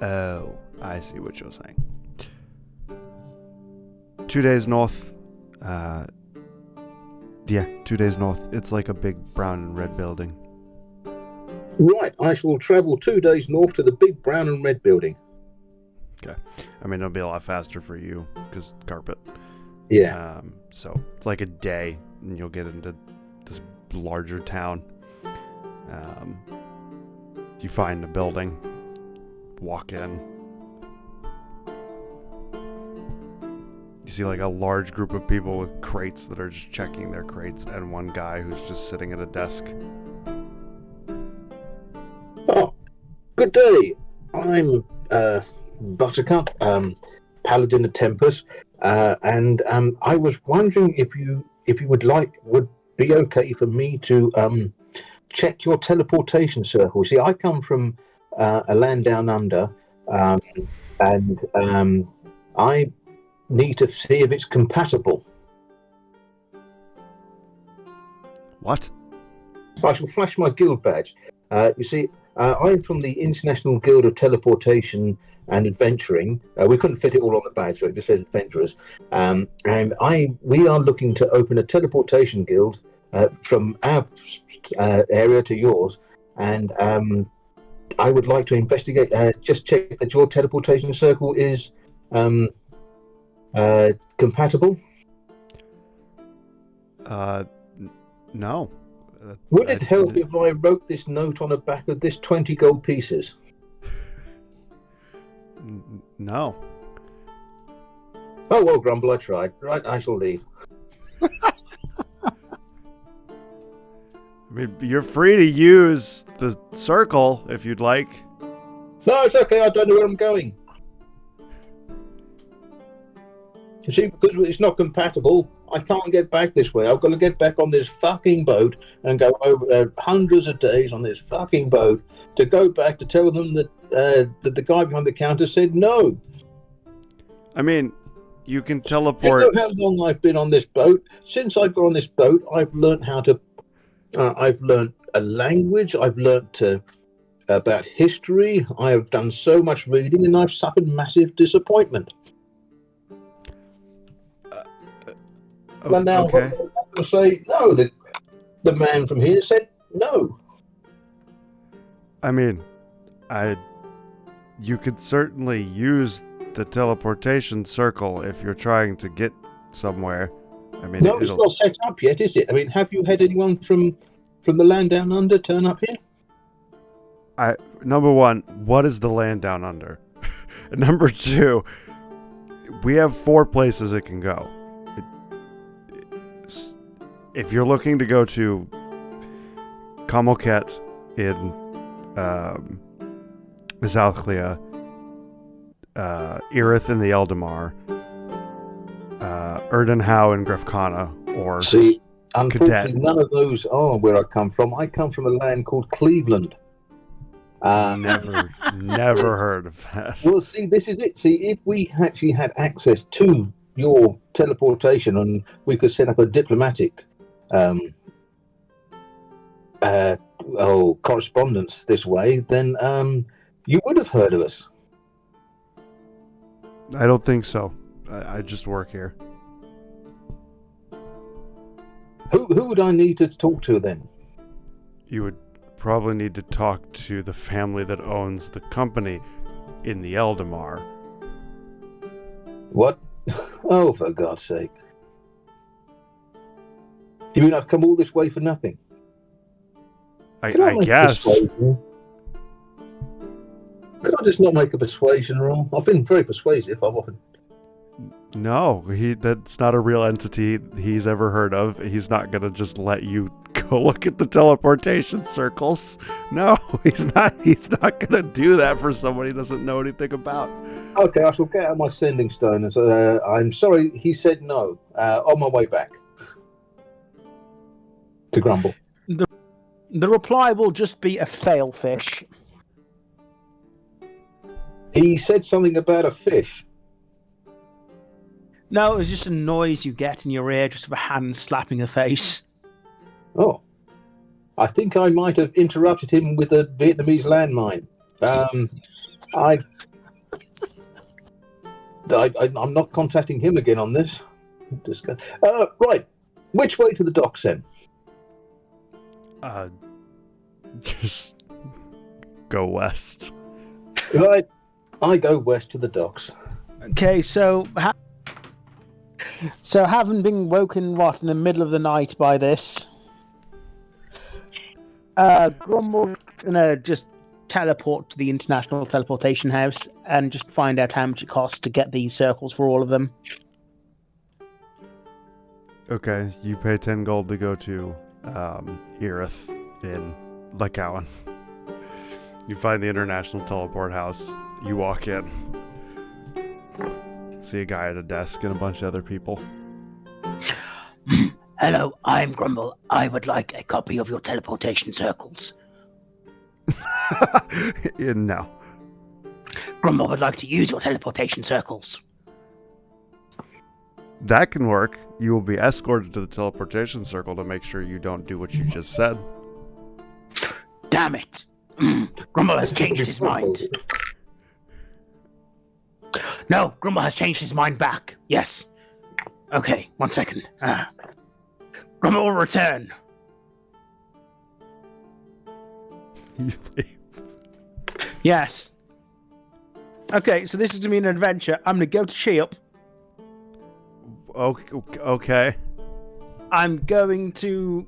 I see what you're saying. 2 days north. 2 days north. It's like a big brown and red building. Right, I shall travel 2 days north to the big brown and red building. Okay. I mean, it'll be a lot faster for you because carpet. Yeah. So it's like a day and you'll get into this larger town. You find a building, walk in. You see like a large group of people with crates that are just checking their crates and one guy who's just sitting at a desk. Oh, good day. I'm Buttercup, Paladin of Tempest, and I was wondering if you would be okay for me to check your teleportation circle. See, I come from a land down under, and I need to see if it's compatible. What? I shall flash my guild badge. You see, I'm from the International Guild of Teleportation and Adventuring. We couldn't fit it all on the badge, so it just said Adventurers. And we are looking to open a teleportation guild from our area to yours. And I would like to investigate, just check that your teleportation circle is compatible. No. Would it help if I wrote this note on the back of this 20 gold pieces? No. Oh, well, Grumble, I tried. Right, I shall leave. I mean, you're free to use the circle if you'd like. No, it's okay. I don't know where I'm going. You see, because it's not compatible, I can't get back this way. I've got to get back on this fucking boat and go over there hundreds of days on this fucking boat to go back to tell them that, that the guy behind the counter said no. I mean, you can teleport. You know how long I've been on this boat? Since I got on this boat, I've learned how to... I've learned a language. I've learned about history. I have done so much reading, and I've suffered massive disappointment. And now Okay. I'm going to say no. The man from here said no. I mean, you could certainly use the teleportation circle if you're trying to get somewhere. I mean, No, it's not set up yet, is it? I mean, have you had anyone from the land down under turn up here? Number one, what is the land down under? Number two, we have 4 places it can go. If you're looking to go to Kamoket in Zalclea, Irith in the Eldamar, Erdenhau and Grefkana, or See, unfortunately, Cadet. none of those are where I come from. I come from a land called Cleveland. Never heard of that. Well, see, this is it. See, if we actually had access to your teleportation and we could set up a diplomatic correspondence this way, then you would have heard of us. I don't think so. I just work here. Who would I need to talk to then? You would probably need to talk to the family that owns the company in the Eldamar. What? Oh, for God's sake. You mean I've come all this way for nothing? I make a guess. persuasion? Could I just not make a persuasion roll? I've been very persuasive. I've often... No, that's not a real entity he's ever heard of. He's not gonna just let you go look at the teleportation circles. No, he's not gonna do that for someone he doesn't know anything about. Okay, I shall get out my sending stone and say, I'm sorry, he said no. On my way back. To Grumble. The reply will just be a fail fish. He said something about a fish. No, it's just a noise you get in your ear, just of a hand slapping a face. Oh. I think I might have interrupted him with a Vietnamese landmine. I'm not contacting him again on this. Right. Which way to the docks then? Just go west. Right. I go west to the docks. Okay, so having been woken, in the middle of the night by this, Grumble's gonna just teleport to the International Teleportation House and just find out how much it costs to get these circles for all of them. Okay, you pay 10 gold to go to Irith in Lecowan. You find the International Teleport House. You walk in. See a guy at a desk and a bunch of other people. Hello, I'm Grumble. I would like a copy of your teleportation circles. No. Grumble would like to use your teleportation circles. That can work. You will be escorted to the teleportation circle to make sure you don't do what you just said. Damn it. Grumble has changed his mind. No, Grumble has changed his mind back. Yes. Okay, 1 second. Grumble will return. You leave. Yes. Okay, so this is going to be an adventure. I'm going to go to Sheop. Okay. I'm going to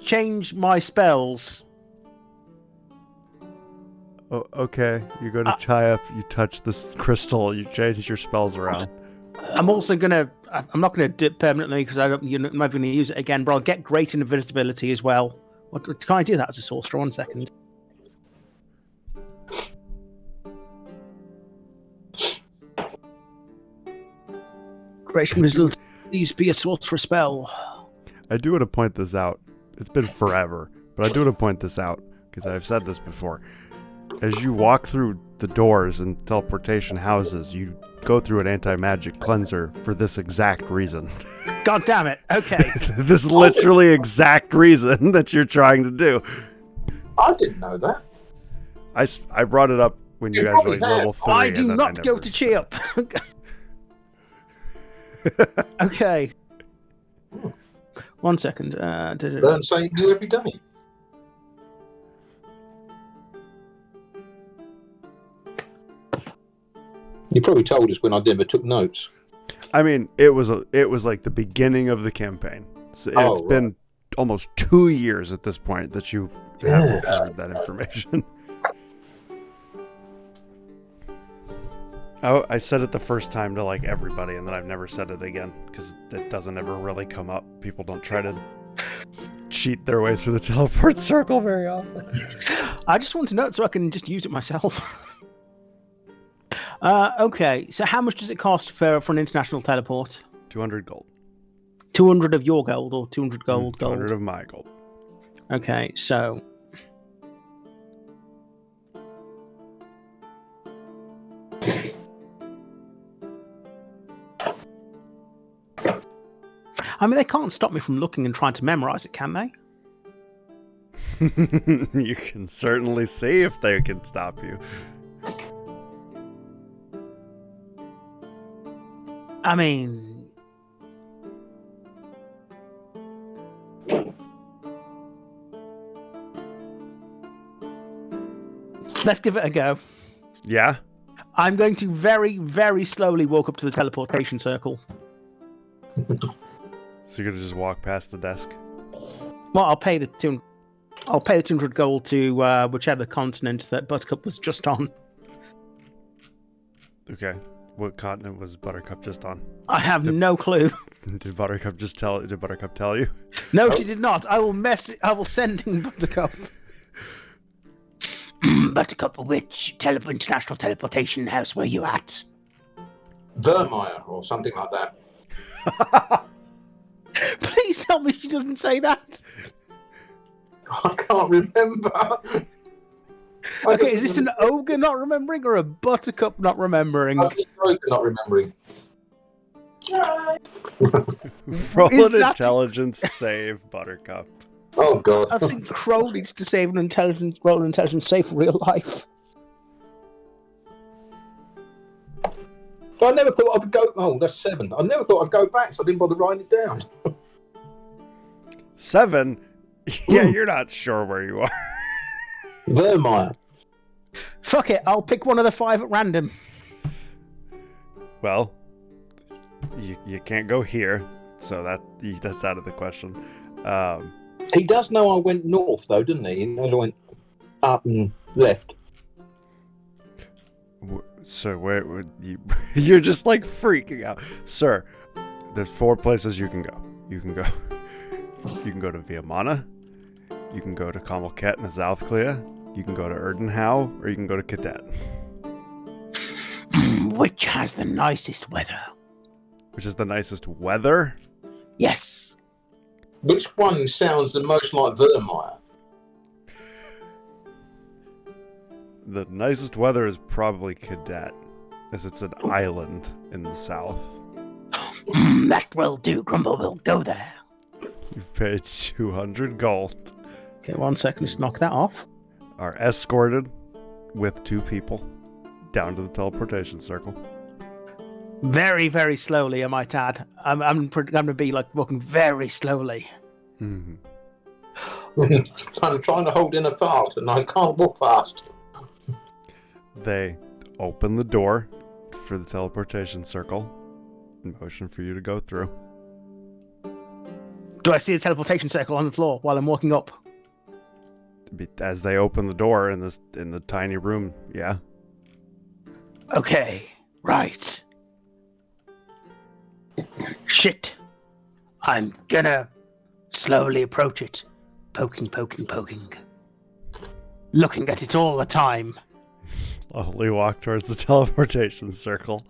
change my spells. Oh, okay. You go to Chiop, you touch this crystal, you change your spells around. I'm also going to... I'm not going to do it permanently because you're not going to use it again, but I'll get great invisibility as well What can I do that as a sorcerer? 1 second. Creation result. Please be a sorcerer spell. I do want to point this out. It's been forever, but I do want to point this out because I've said this before. As you walk through the doors in teleportation houses, you go through an anti-magic cleanser for this exact reason. God damn it. Okay. This literally exact reason that you're trying to do. I didn't know that. I brought it up when you guys were like level 3. I do not go to Chip. Okay. 1 second. Learn something new every day. You probably told us when I never took notes. I mean, it was like the beginning of the campaign. So it's been almost 2 years at this point that you have heard that information. I said it the first time to like everybody, and then I've never said it again because it doesn't ever really come up. People don't try to cheat their way through the teleport circle very often. I just want to know it so I can just use it myself. Okay, so how much does it cost for an international teleport? 200 gold. 200 of your gold or 200 gold? 200 of my gold. Okay, so... I mean, they can't stop me from looking and trying to memorize it, can they? You can certainly see if they can stop you. I mean... Let's give it a go. Yeah? I'm going to very, very slowly walk up to the teleportation circle. So you're gonna just walk past the desk? Well, I'll pay the 200 gold to whichever continent that Buttercup was just on. Okay. What continent was Buttercup just on? I have no clue. Did Buttercup tell you? No, she did not. I will send in Buttercup. Buttercup, which international teleportation house were you at? Vermeer or something like that. Please tell me she doesn't say that. I can't remember. Okay, is this an ogre not remembering or a Buttercup not remembering? I'm just not remembering. Roll an intelligence save, Buttercup. Oh God! I think Crow needs to save roll an intelligence save for real life. I never thought I would go. Oh, that's 7. I never thought I'd go back, so I didn't bother writing it down. 7? Yeah, you're not sure where you are. Vermeer. Fuck it, I'll pick one of the 5 at random. Well, you can't go here, so that's out of the question. He does know I went north, though, doesn't he? He knows I went up and left. So where would you? You're just like freaking out, sir. There's 4 places you can go. You can go to Viamana. You can go to Kamalket and Azalthclea. You can go to Erdenhau, or you can go to Cadet. Which has the nicest weather? Which is the nicest weather? Yes. Which one sounds the most like Vermeer? The nicest weather is probably Cadet, as it's an island in the south. That will do, Grumble. We'll go there. You've paid 200 gold. Okay, 1 second, just knock that off. Are escorted with 2 people down to the teleportation circle. Very, very slowly, I might add. I'm going to be like walking very slowly. Mm-hmm. I'm trying to hold in a fart and I can't walk fast. They open the door for the teleportation circle and motion for you to go through. Do I see a teleportation circle on the floor while I'm walking up? As they open the door in the tiny room, yeah. Okay, right. Shit. I'm gonna slowly approach it. poking. Looking at it all the time. Slowly walk towards the teleportation circle.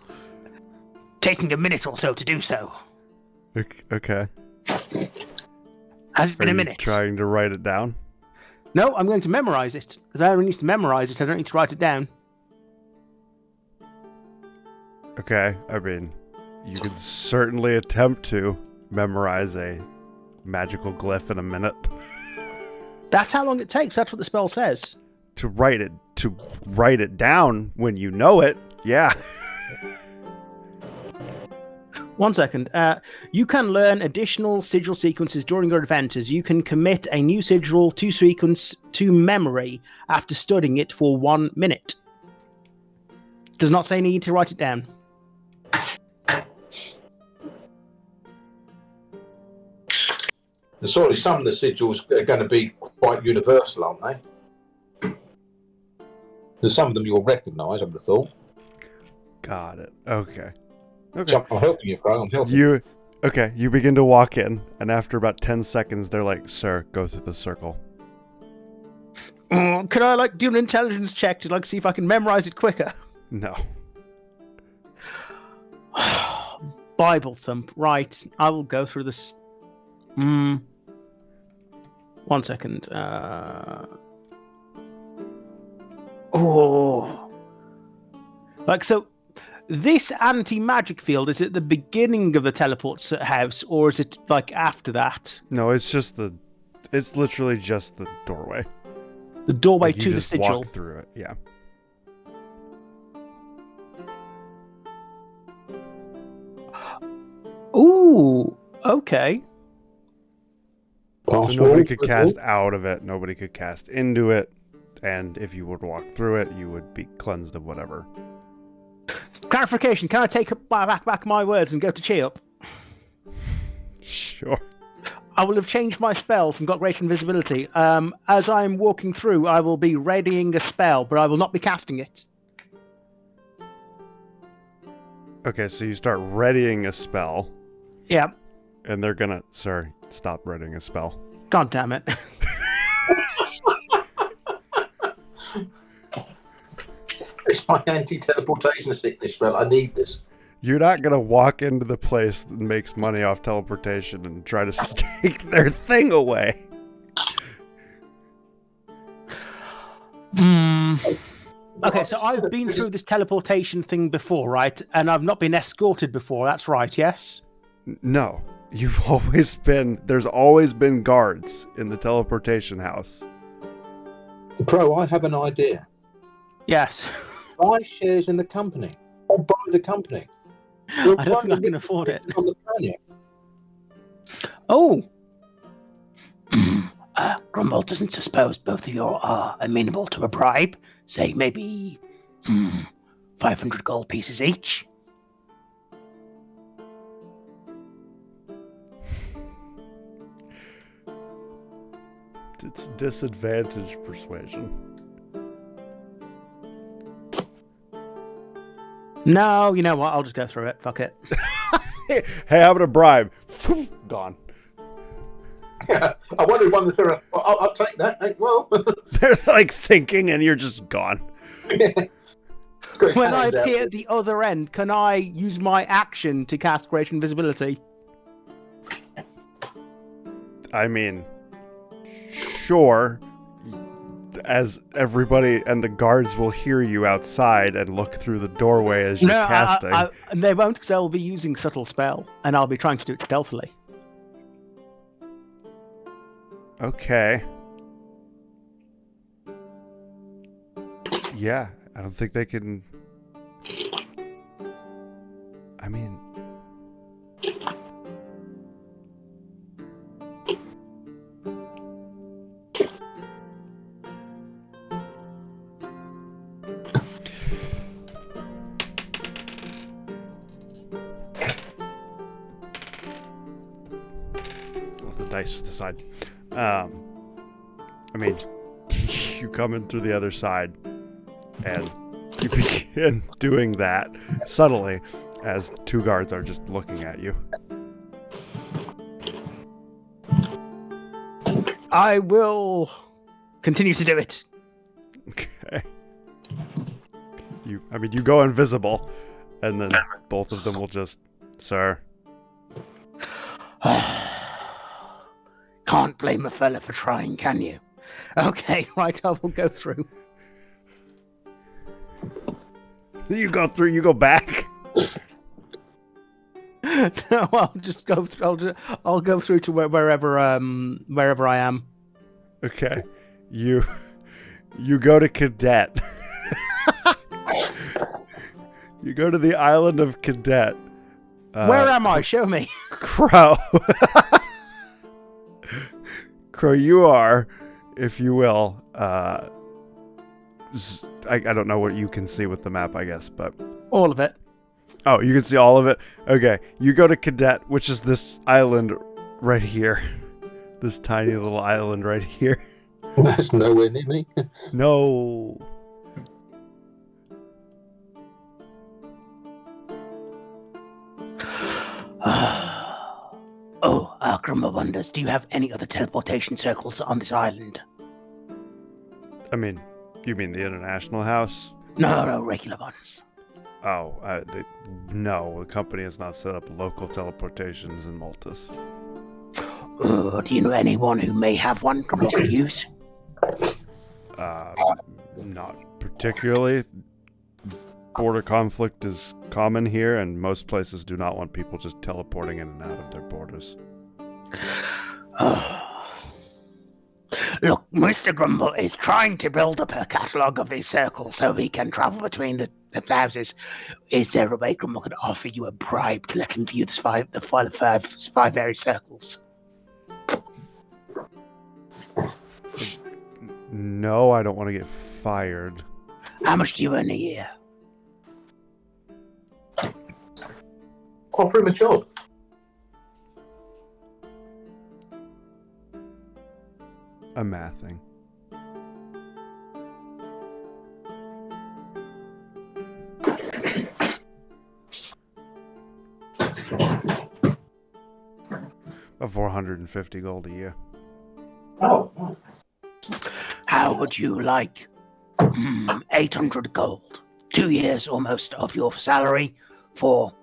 Taking a minute or so to do so. Okay. Has it been Are a you minute? trying to write it down? No, I'm going to memorize it. Because I only need to memorize it, I don't need to write it down. Okay, I mean, you could certainly attempt to memorize a magical glyph in a minute. That's how long it takes, that's what the spell says. To write it down when you know it, yeah. 1 second. You can learn additional sigil sequences during your adventures. You can commit a new sigil to sequence to memory after studying it for 1 minute. Does not say you need to write it down. And surely some of the sigils are going to be quite universal, aren't they? There's some of them you'll recognise, I would have thought. Got it. Okay. So I'm helping you, bro. I'm helping you. You begin to walk in, and after about 10 seconds, they're like, "Sir, go through the circle." Can I do an intelligence check to see if I can memorize it quicker? No. Bible thump. Right. I will go through this. 1 second. So this anti-magic field, is it the beginning of the teleport house, or is it after that? No, it's literally just the doorway. The doorway You to the just sigil. walk through it, yeah. Ooh, okay. So nobody could cast out of it, nobody could cast into it, and if you would walk through it, you would be cleansed of whatever. Clarification, can I take back my words and go to Chi-Up? Sure. I will have changed my spells and got greater invisibility. As I'm walking through, I will be readying a spell, but I will not be casting it. Okay, so you start readying a spell. Yeah. And they're gonna... Sorry, stop readying a spell. God damn it. It's my anti-teleportation sickness spell. I need this. You're not gonna walk into the place that makes money off teleportation and try to stake their thing away. Okay, so I've been through this teleportation thing before, right? And I've not been escorted before. That's right, yes? No. You've always been... There's always been guards in the teleportation house. Bro, I have an idea. Yes. Buy shares in the company. I'll buy the company. I don't think I can afford it. On the planet. Oh. Grumble doesn't suppose both of you are amenable to a bribe. Say maybe 500 gold pieces each. It's disadvantage persuasion. No, you know what? I'll just go through it. Fuck it. Hey, how about a bribe? Gone. Yeah, I wonder one that's I'll take that. Well, They're thinking, and you're just gone. When I appear at the other end, can I use my action to cast greater invisibility? I mean, sure. As everybody and the guards will hear you outside and look through the doorway as you're casting. They won't, because they'll be using subtle spell, and I'll be trying to do it stealthily. Okay. Yeah, I don't think they can... I mean... the dice decide. I mean, you come in through the other side, and you begin doing that subtly as two guards are just looking at you. I will continue to do it. Okay. You go invisible, and then both of them will just, sir. Can't blame a fella for trying, can you? Okay, right, I will go through. You go through, you go back. No, I'll just go. I'll go through to wherever I am. Okay, you go to Cadet. You go to the island of Cadet. Where am I? Show me. Crow. Crow, you are, if you will. I don't know what you can see with the map, I guess, but All of it. oh, you can see all of it. Okay, you go to Cadet, which is this island right here. This tiny little island right here. That's nowhere near me. No. Oh, Grandma wonders, do you have any other teleportation circles on this island? I mean, you mean the international house? No, regular ones. Oh, no, the company has not set up local teleportations in Maltus. Do you know anyone who may have one we could use? Not particularly. Border conflict is common here, and most places do not want people just teleporting in and out of their borders. Look, Mr. Grumble is trying to build up a catalogue of these circles so he can travel between the houses. Is there a way Grumble could offer you a bribe to let him view the five various circles? No, I don't want to get fired. How much do you earn a year? Offer him a job. I'm mathing. About 450 gold a year. Oh. How would you like 800 gold? 2 years almost of your salary for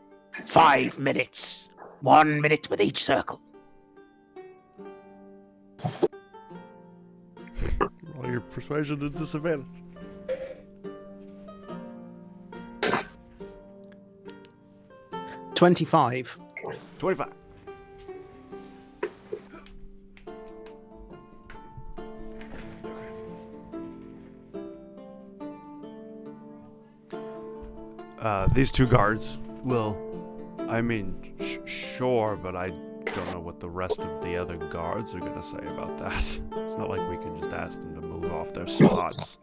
5 minutes. 1 minute with each circle. Roll your persuasion to disadvantage. $25. 25. These two guards will, I mean, sure, but I don't know what the rest of the other guards are going to say about that. It's not like we can just ask them to move off their spots.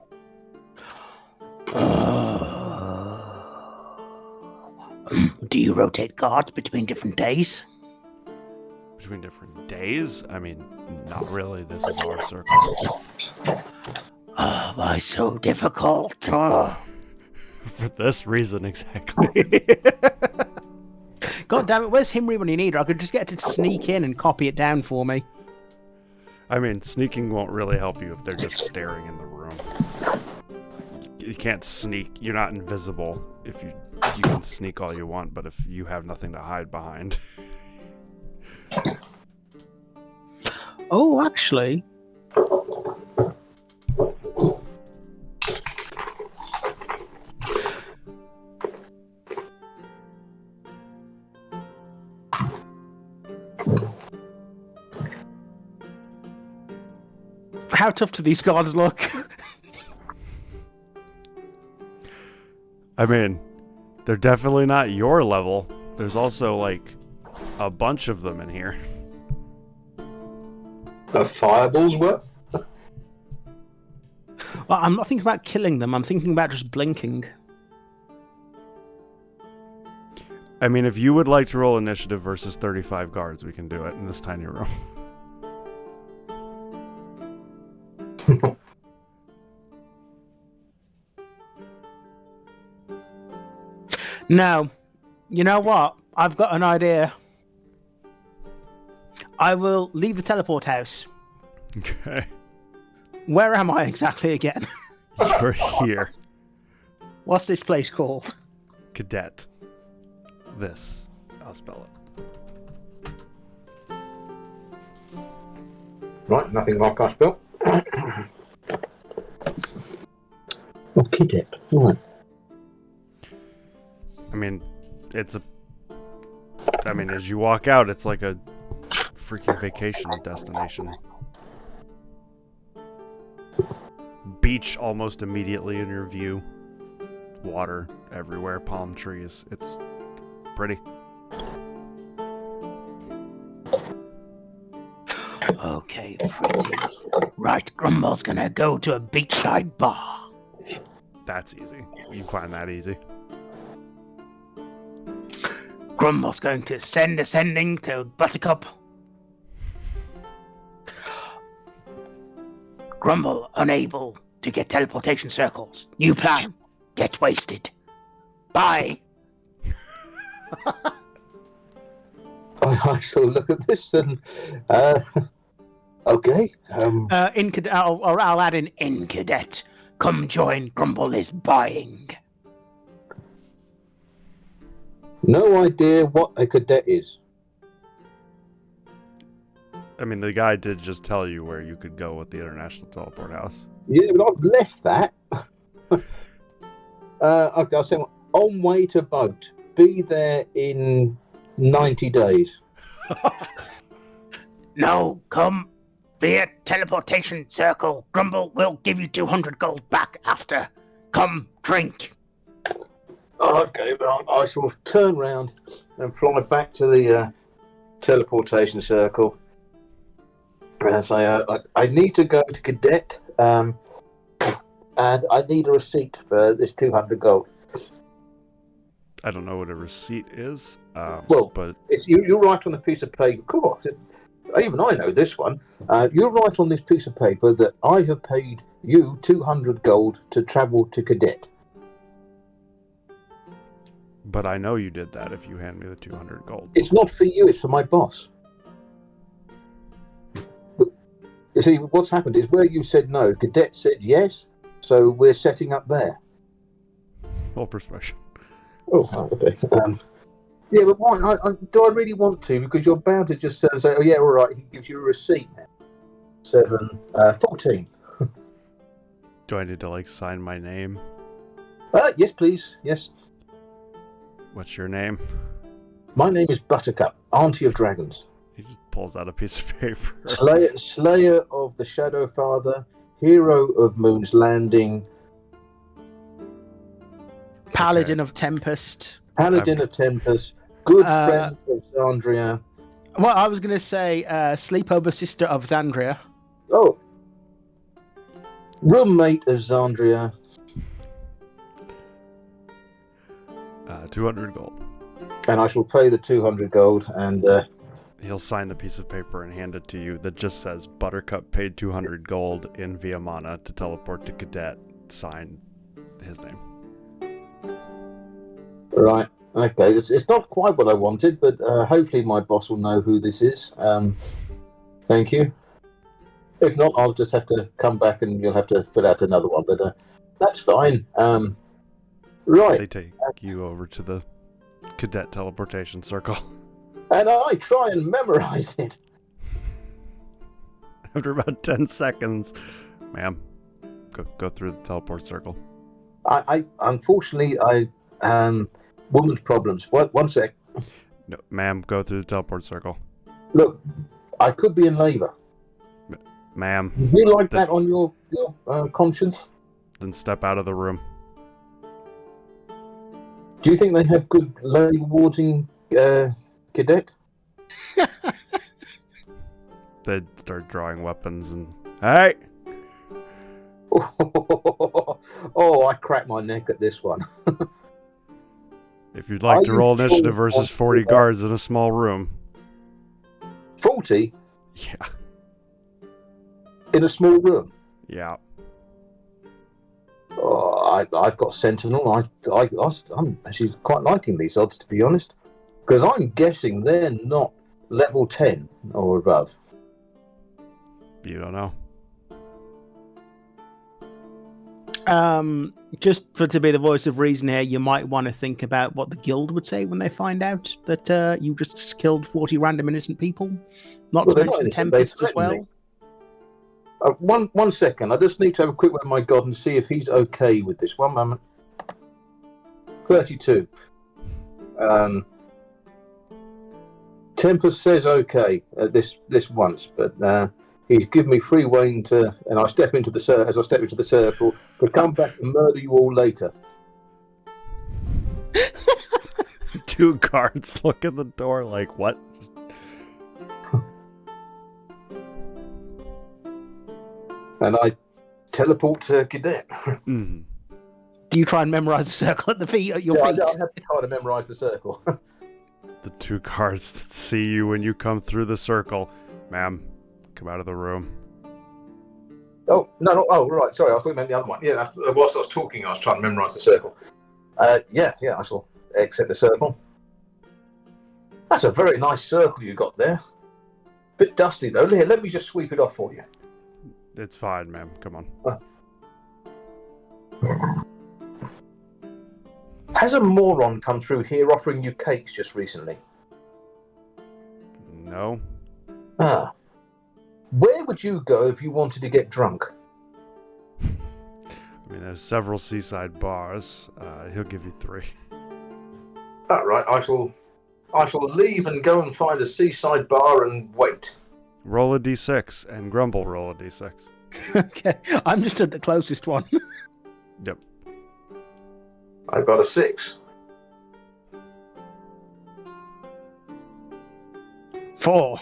Do you rotate guards between different days? Between different days? I mean, not really. This is our circle. Why so difficult? For this reason, exactly. God damn it, where's Himri when you need her? I could just get her to sneak in and copy it down for me. I mean, sneaking won't really help you if they're just staring in the room. You can't sneak. You're not invisible. If you can sneak all you want, but if you have nothing to hide behind. Oh, actually. How tough do these guards look? I mean, they're definitely not your level. There's also, like, a bunch of them in here. A fireball's worth? Well, I'm not thinking about killing them. I'm thinking about just blinking. I mean, if you would like to roll initiative versus 35 guards, we can do it in this tiny room. No. You know what? I've got an idea. I will leave the teleport house. Okay. Where am I exactly again? You're here. What's this place called? Cadet. This. I'll spell it. Right, nothing like I spell. Oh, cadet. Right. I mean, as you walk out, it's like a freaking vacation destination. Beach almost immediately in your view. Water everywhere, palm trees. It's pretty. Okay, pretty. Right, Grumble's gonna go to a beachside bar. That's easy. You find that easy. Grumble's going to send a sending to Buttercup. Grumble unable to get teleportation circles. New plan. Get wasted. Bye. I shall look at this and okay. I'll add an in cadet. Come join. Grumble is buying. No idea what a cadet is. I mean, the guy did just tell you where you could go with the International Teleport House. Yeah, but I've left that. Okay, I'll say on way to boat. Be there in 90 days. No, come. Be a teleportation circle. Grumble will give you 200 gold back after. Come, drink. Okay, but I shall turn round and fly back to the teleportation circle. And say, I need to go to cadet, and I need a receipt for this 200 gold. I don't know what a receipt is. But it's you write on a piece of paper. Of course, even I know this one. You write on this piece of paper that I have paid you 200 gold to travel to cadet. But I know you did that if you hand me the 200 gold. It's not for you, it's for my boss. But, you see, what's happened is where you said no, cadet said yes, so we're setting up there. Full persuasion. Oh, okay. Yeah, but why? Do I really want to? Because you're bound to just say, oh yeah, all right, he gives you a receipt now. 14. Do I need to, sign my name? Yes, please, yes. What's your name? My name is Buttercup, Auntie of Dragons. He just pulls out a piece of paper. Slayer of the Shadow Father, hero of Moon's Landing, Paladin of Tempest. Paladin of Tempest, good friend of Xandria. Well, I was going to say sleepover sister of Xandria. Oh, roommate of Xandria. 200 gold. And I shall pay the 200 gold, and he'll sign the piece of paper and hand it to you that just says Buttercup paid 200 gold in Via Mana to teleport to cadet. Sign his name. Right. Okay. It's not quite what I wanted, but hopefully my boss will know who this is. Thank you. If not, I'll just have to come back and you'll have to fill out another one. But that's fine. Right. They take you over to the cadet teleportation circle. And I try and memorize it. After about 10 seconds, ma'am, go through the teleport circle. I unfortunately, woman's problems. One sec. No, ma'am, go through the teleport circle. Look, I could be in labour. Ma'am. Do you like that on your conscience? Then step out of the room. Do you think they have good labour wards in cadet? They start drawing weapons and... Hey! Oh, I cracked my neck at this one. If you'd like to roll initiative versus 40 guards in a small room. 40? Yeah. In a small room? Yeah. Oh, I've got Sentinel. I'm actually quite liking these odds, to be honest. Because I'm guessing they're not level 10 or above. You don't know. Just to be the voice of reason here, you might want to think about what the guild would say when they find out that you just killed 40 random innocent people. Not to mention Tempest as well. One second. I just need to have a quick word with my god and see if he's okay with this. One moment. 32. Tempest says okay this once, but he's given me free rein to, and I step into the circle to come back and murder you all later. 2 guards look at the door like, what? And I teleport to Cadet. Mm. Do you try and memorize the circle at your feet? I have to try to memorize the circle. The 2 guards see you when you come through the circle. Ma'am, come out of the room. Oh, no, oh, right, sorry, I thought you meant the other one. Yeah, whilst I was talking, I was trying to memorise the circle. Yeah, I shall exit the circle. That's a very nice circle you got there. Bit dusty, though. Here, let me just sweep it off for you. It's fine, ma'am. Come on. Has a moron come through here offering you cakes just recently? No. Ah. Where would you go if you wanted to get drunk? I mean, there's several seaside bars. He'll give you 3. All right, I shall leave and go and find a seaside bar and wait. Roll a d6 and Grumble roll a d6. Okay, I'm just at the closest one. Yep. I've got a 6. 4.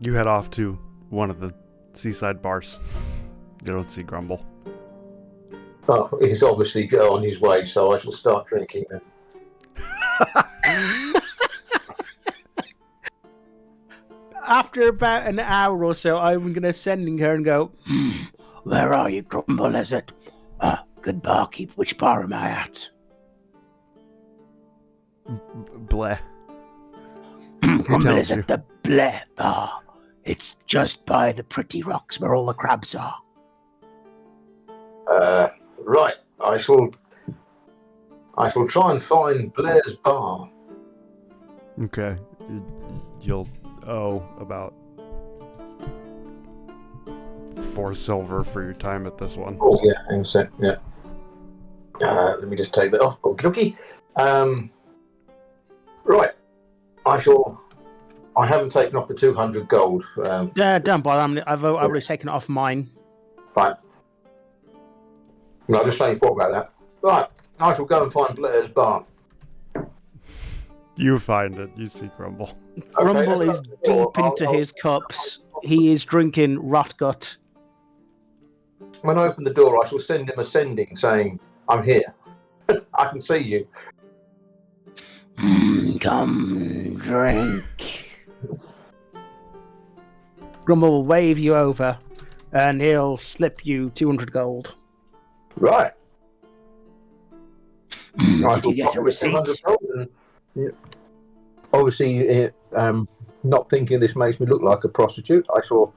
You head off to one of the seaside bars. You don't see Grumble. Oh, he's obviously on his way, so I shall start drinking then. After about an hour or so, I'm going to send her and go, Where are you, Grumble? Is it? Good barkeep. Which bar am I at? Bleh. Grumble is at the Blair Bar. It's just by the pretty rocks where all the crabs are. Right. I shall try and find Blair's bar. Okay. You'll owe about 4 silver for your time at this one. Oh yeah, hang on a sec. Yeah. Let me just take that off. Okie dokie. Right. I haven't taken off the 200 gold. don't bother. I've already taken it off mine. Right. No, I'm just saying thought about that. Right. I shall go and find Blair's bar. You find it. You see Grumble. Grumble is deep into his cups. He is drinking rotgut. When I open the door, I shall send him a sending saying, I'm here. I can see you. Come drink. Grumble will wave you over, and he'll slip you 200 gold. Right. Did you get a receipt? Obviously, not thinking this makes me look like a prostitute, I shall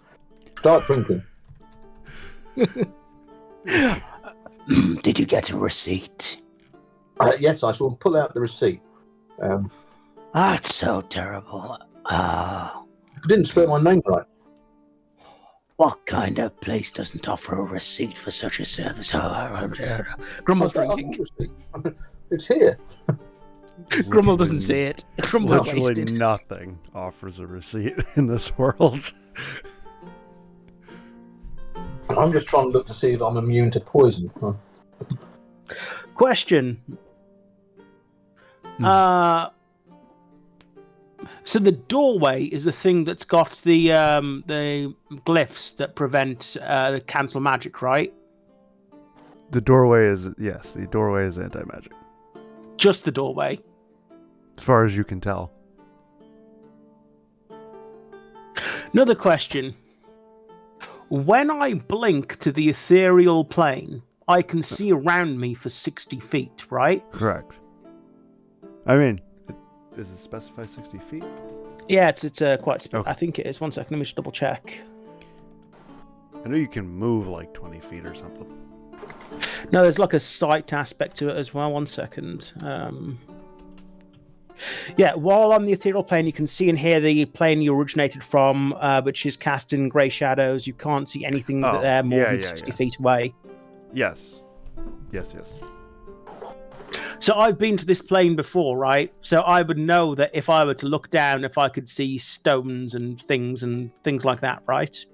start drinking. Did you get a receipt? Yes, I shall pull out the receipt. That's so terrible. I didn't spell my name right. What kind of place doesn't offer a receipt for such a service? Grumble's drinking. It's here. Grumble doesn't see it. Grumble's Literally wasted. nothing offers a receipt in this world. I'm just trying to look to see if I'm immune to poison. Question. So the doorway is the thing that's got the glyphs that prevent the cancel magic, right? The doorway is, yes, the doorway is anti-magic. Just the doorway. As far as you can tell. Another question. When I blink to the ethereal plane, I can see around me for 60 feet, right? Correct. I mean, Is it specified 60 feet? Yeah, it's quite. Okay. I think it is. 1 second, let me just double check. I know you can move like 20 feet or something. No, there's like a sight aspect to it as well. 1 second. Yeah, while on the ethereal plane, you can see and hear the plane you originated from, which is cast in grey shadows. You can't see anything that they're more than 60 feet away. Yes. Yes. So I've been to this plane before, right? So I would know that if I were to look down, if I could see stones and things like that, right?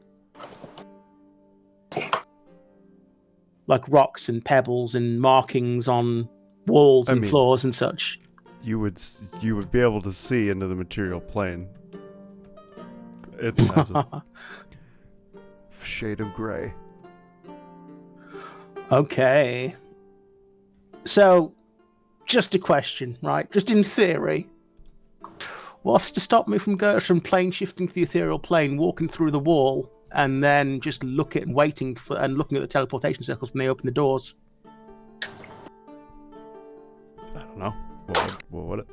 Like rocks and pebbles and markings on walls and floors and such. You would be able to see into the material plane. It has a shade of gray. Okay. So, just a question, right? Just in theory, what's to stop me from going from plane shifting to the ethereal plane, walking through the wall, and then just looking at the teleportation circles when they open the doors? I don't know. What would it?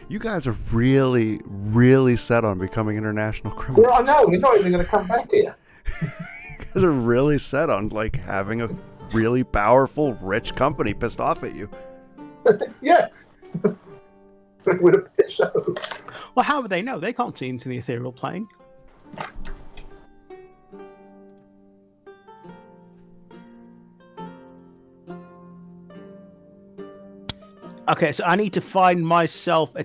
You guys are really, really set on becoming international criminals. Well, I know. We're not even going to come back here. You guys are really set on like having a really powerful, rich company pissed off at you. Yeah. With a bit so. Well, how would they know? They can't see into the ethereal plane. Okay, so I need to find myself a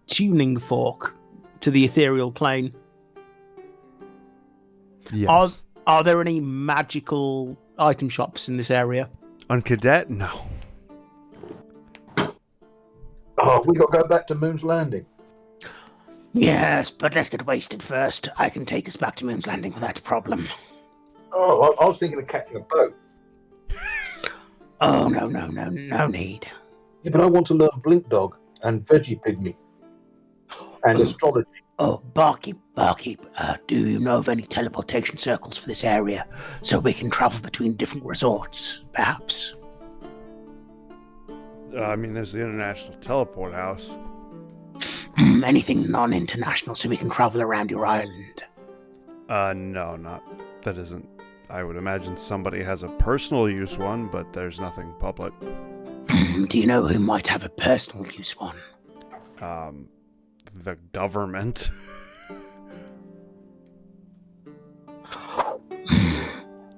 tuning fork to the ethereal plane. Yes. Are there any magical item shops in this area? On Cadet? No. Oh, we got to go back to Moon's Landing. Yes, but let's get wasted first. I can take us back to Moon's Landing without a problem. Oh, I was thinking of catching a boat. Oh, no need. Yeah, but I want to learn Blink Dog and Veggie Pygmy and astrology. Oh, Barkeep, do you know of any teleportation circles for this area so we can travel between different resorts, perhaps? There's the International Teleport House. Anything non-international so we can travel around your island? No, not. That isn't. I would imagine somebody has a personal use one, but there's nothing public. Do you know who might have a personal use one? The government.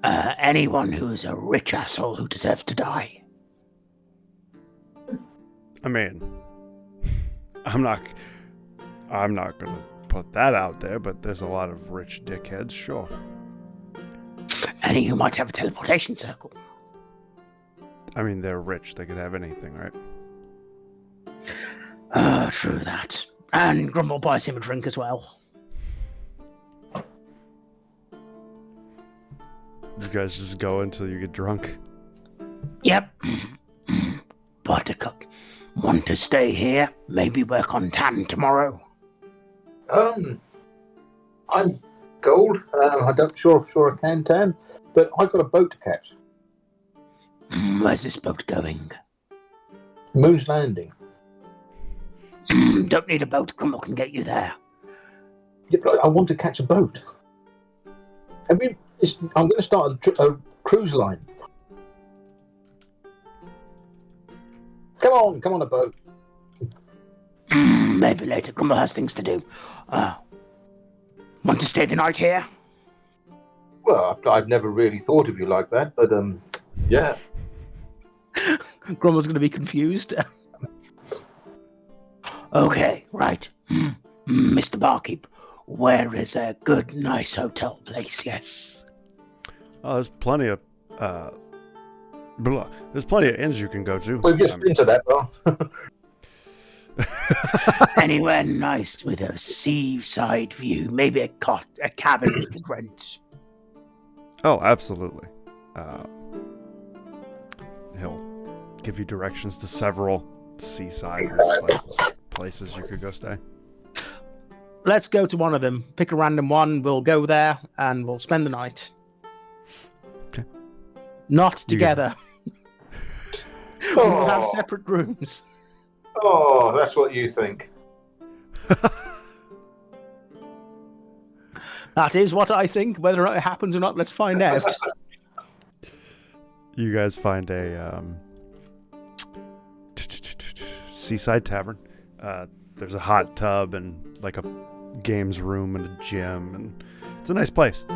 Anyone who's a rich asshole who deserves to die. I mean, I'm not gonna put that out there, but there's a lot of rich dickheads, sure. Any who might have a teleportation circle. I mean, they're rich. They could have anything, right? True that. And Grumble buys him a drink as well. You guys just go until you get drunk? Yep. Buttercup, want to stay here? Maybe work on tan tomorrow? I'm gold. I don't sure I can tan, but I got a boat to catch. Where's this boat going? Moon's Landing. Don't need a boat. Grumble can get you there. Yeah, but I want to catch a boat. I'm going to start a cruise line. Come on, a boat. Maybe later. Grumble has things to do. Want to stay the night here? Well, I've never really thought of you like that, but yeah. Grumble's going to be confused. Okay, right. Mr. Barkeep, where is a good, nice hotel place? Yes. Oh, there's plenty of there's plenty of inns you can go to. We've just been to that bar. Anywhere nice with a seaside view, maybe a cabin we could rent. Oh, absolutely. He'll give you directions to several seaside places you could go stay. Let's go to one of them. Pick a random one. We'll go there and we'll spend the night. Okay. Not together. We'll have separate rooms. Oh, that's what you think. That is what I think. Whether or not it happens or not, let's find out. You guys find a seaside tavern. There's a hot tub and like a games room and a gym, and it's a nice place.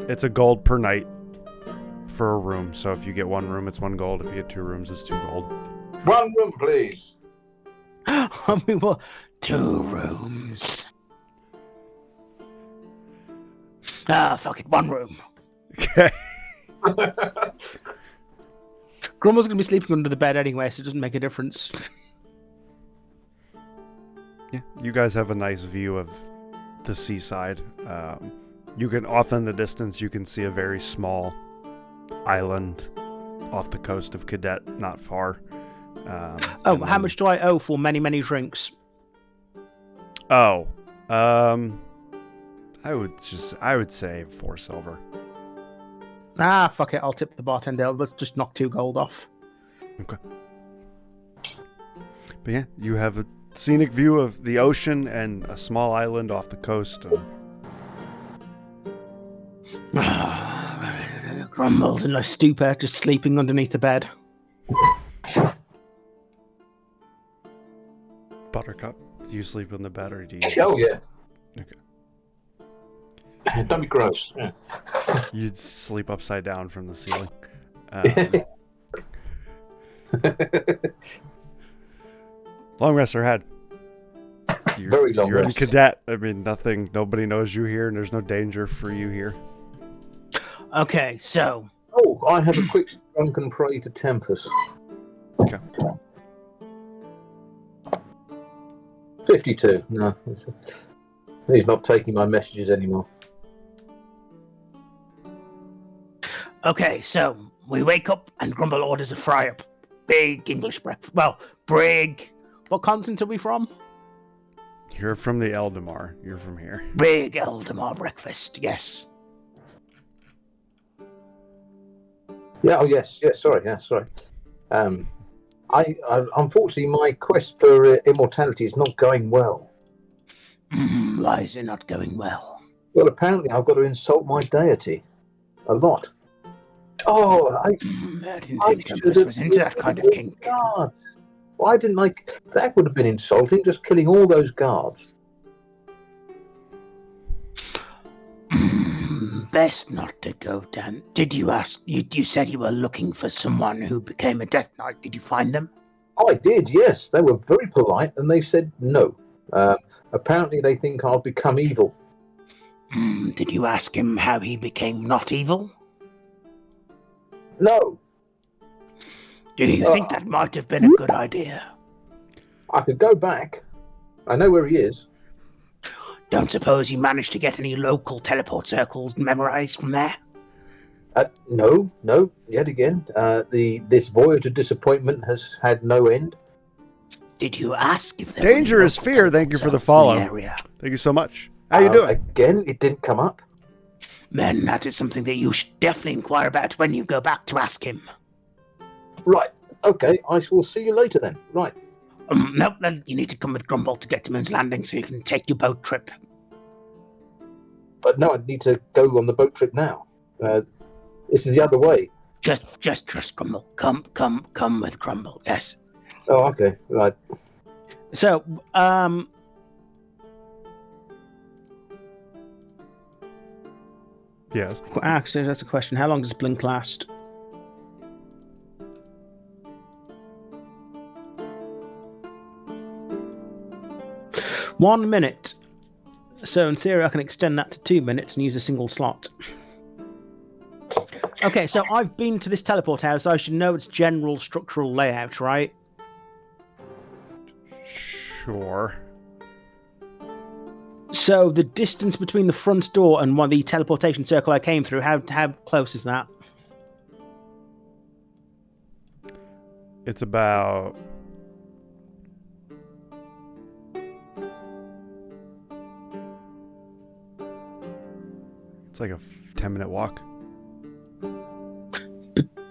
It's a gold per night for a room. So if you get one room, it's 1 gold. If you get 2 rooms, it's 2 gold. 1 room, please. We were 2 rooms. Ah, fuck it, 1 room. Okay. Grumble's going to be sleeping under the bed anyway, so it doesn't make a difference. Yeah, you guys have a nice view of the seaside. You can, off in the distance, you can see a very small island off the coast of Cadet, not far. How much do I owe for many, many drinks? Oh, I would say 4 silver. Ah, fuck it, I'll tip the bartender. Let's just knock 2 gold off. Okay. But yeah, you have a scenic view of the ocean and a small island off the coast. Grumble's in a stupor, just sleeping underneath the bed. Buttercup, do you sleep in the bed or do you? Oh, yeah. Okay. Don't be gross. Yeah. You'd sleep upside down from the ceiling. Long rest ahead. Very long You're in rest. Cadet. I mean, nobody knows you here, and there's no danger for you here. Okay, so... Oh, I have a quick drunken pray to Tempest. Okay. 52. No. He's not taking my messages anymore. Okay, so we wake up and Grumble orders a fry-up. Big English breakfast. Well, brig. What continent are we from? You're from the Eldamar. You're from here. Big Eldamar breakfast, yes. Yeah. Oh, yes. Yes. Sorry. Yeah. Sorry. I unfortunately my quest for immortality is not going well. Why is it not going well? Well, apparently I've got to insult my deity a lot. Oh, I didn't think Tempest was into that kind of kink. Guards. Why didn't I? That would have been insulting. Just killing all those guards. Best not to go down. Did you ask? You said you were looking for someone who became a Death Knight. Did you find them? I did. Yes, they were very polite, and they said no. Apparently, they think I'll become evil. Did you ask him how he became not evil? No. Do you think that might have been a good idea? I could go back. I know where he is. Don't suppose you managed to get any local teleport circles memorized from there? No. Yet again, this voyage of disappointment has had no end. Did you ask if there Danger were is local fear. teleport Thank you for the circles follow. in the area? Thank you so much. How you doing? Again, it didn't come up. Then that is something that you should definitely inquire about when you go back to ask him. Right. Okay. I will see you later then. Right. Nope, then you need to come with Grumble to get to Moon's Landing so you can take your boat trip. But no, I need to go on the boat trip now. This is the other way. Just trust Grumble. Come with Grumble. Yes. Oh, okay. Right. So, Yes. actually, that's a question. How long does Blink last? One minute. So in theory, I can extend that to 2 minutes and use a single slot. Okay, so I've been to this teleport house. I should know its general structural layout, right? Sure. So the distance between the front door and the teleportation circle I came through, how close is that? It's about... It's like a 10-minute walk.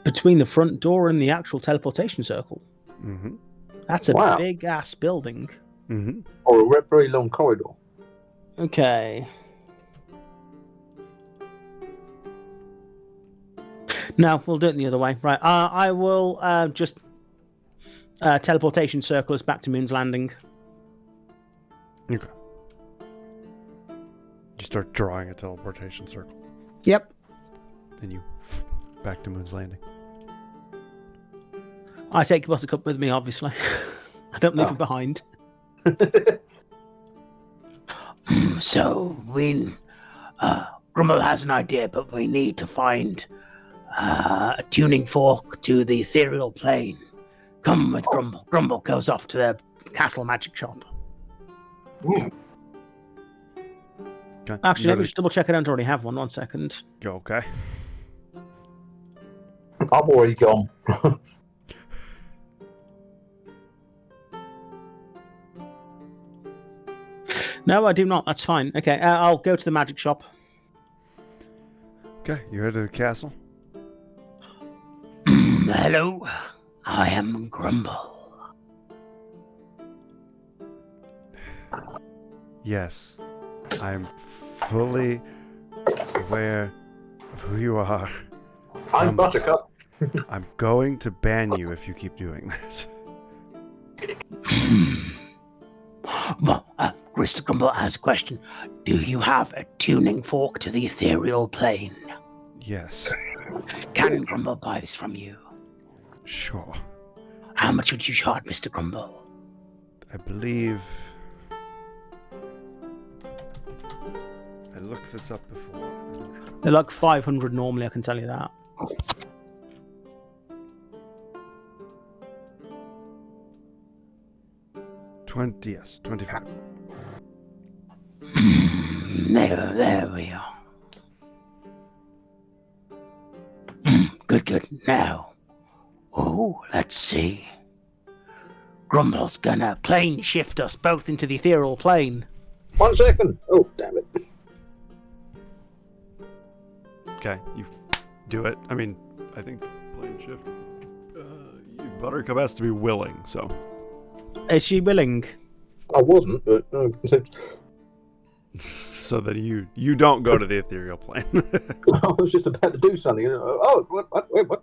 Between the front door and the actual teleportation circle? Mm-hmm. That's a Wow. big ass building. Mm-hmm. Or a very long corridor. Okay. No, we'll do it the other way. Right. I will just teleportation circle us back to Moon's Landing. Okay. You start drawing a teleportation circle. Yep. Then you back to Moon's Landing. I take Buttercup with me, obviously. I don't leave her behind. So Grumble has an idea, but we need to find a tuning fork to the ethereal plane. Come with Grumble. Grumble goes off to the castle magic shop. Mm. Okay. Actually, let me just double check I don't already have one. 1 second. Go, okay. I'm already gone. No, I do not. That's fine. Okay, I'll go to the magic shop. Okay, you head to the castle. Hello, I am Grumble. Yes, I'm fully aware of who you are. I'm Buttercup. I'm going to ban you if you keep doing that. Well, Mr. Grumble has a question. Do you have a tuning fork to the ethereal plane? Yes, Can Grumble buy this from you? sure. How much would you charge, Mr. Grumble? I believe... I looked this up before. They're like 500 normally, I can tell you that. Yes, 25. There we are. Good. Now, let's see. Grumble's gonna Plane shift us both into the ethereal plane. 1 second. Oh, damn it. Okay, you do it. I mean, I think plane shift. Buttercup has to be willing, so. Is she willing? I wasn't, but So that you don't go to the ethereal plane. I was just about to do something. Oh, what?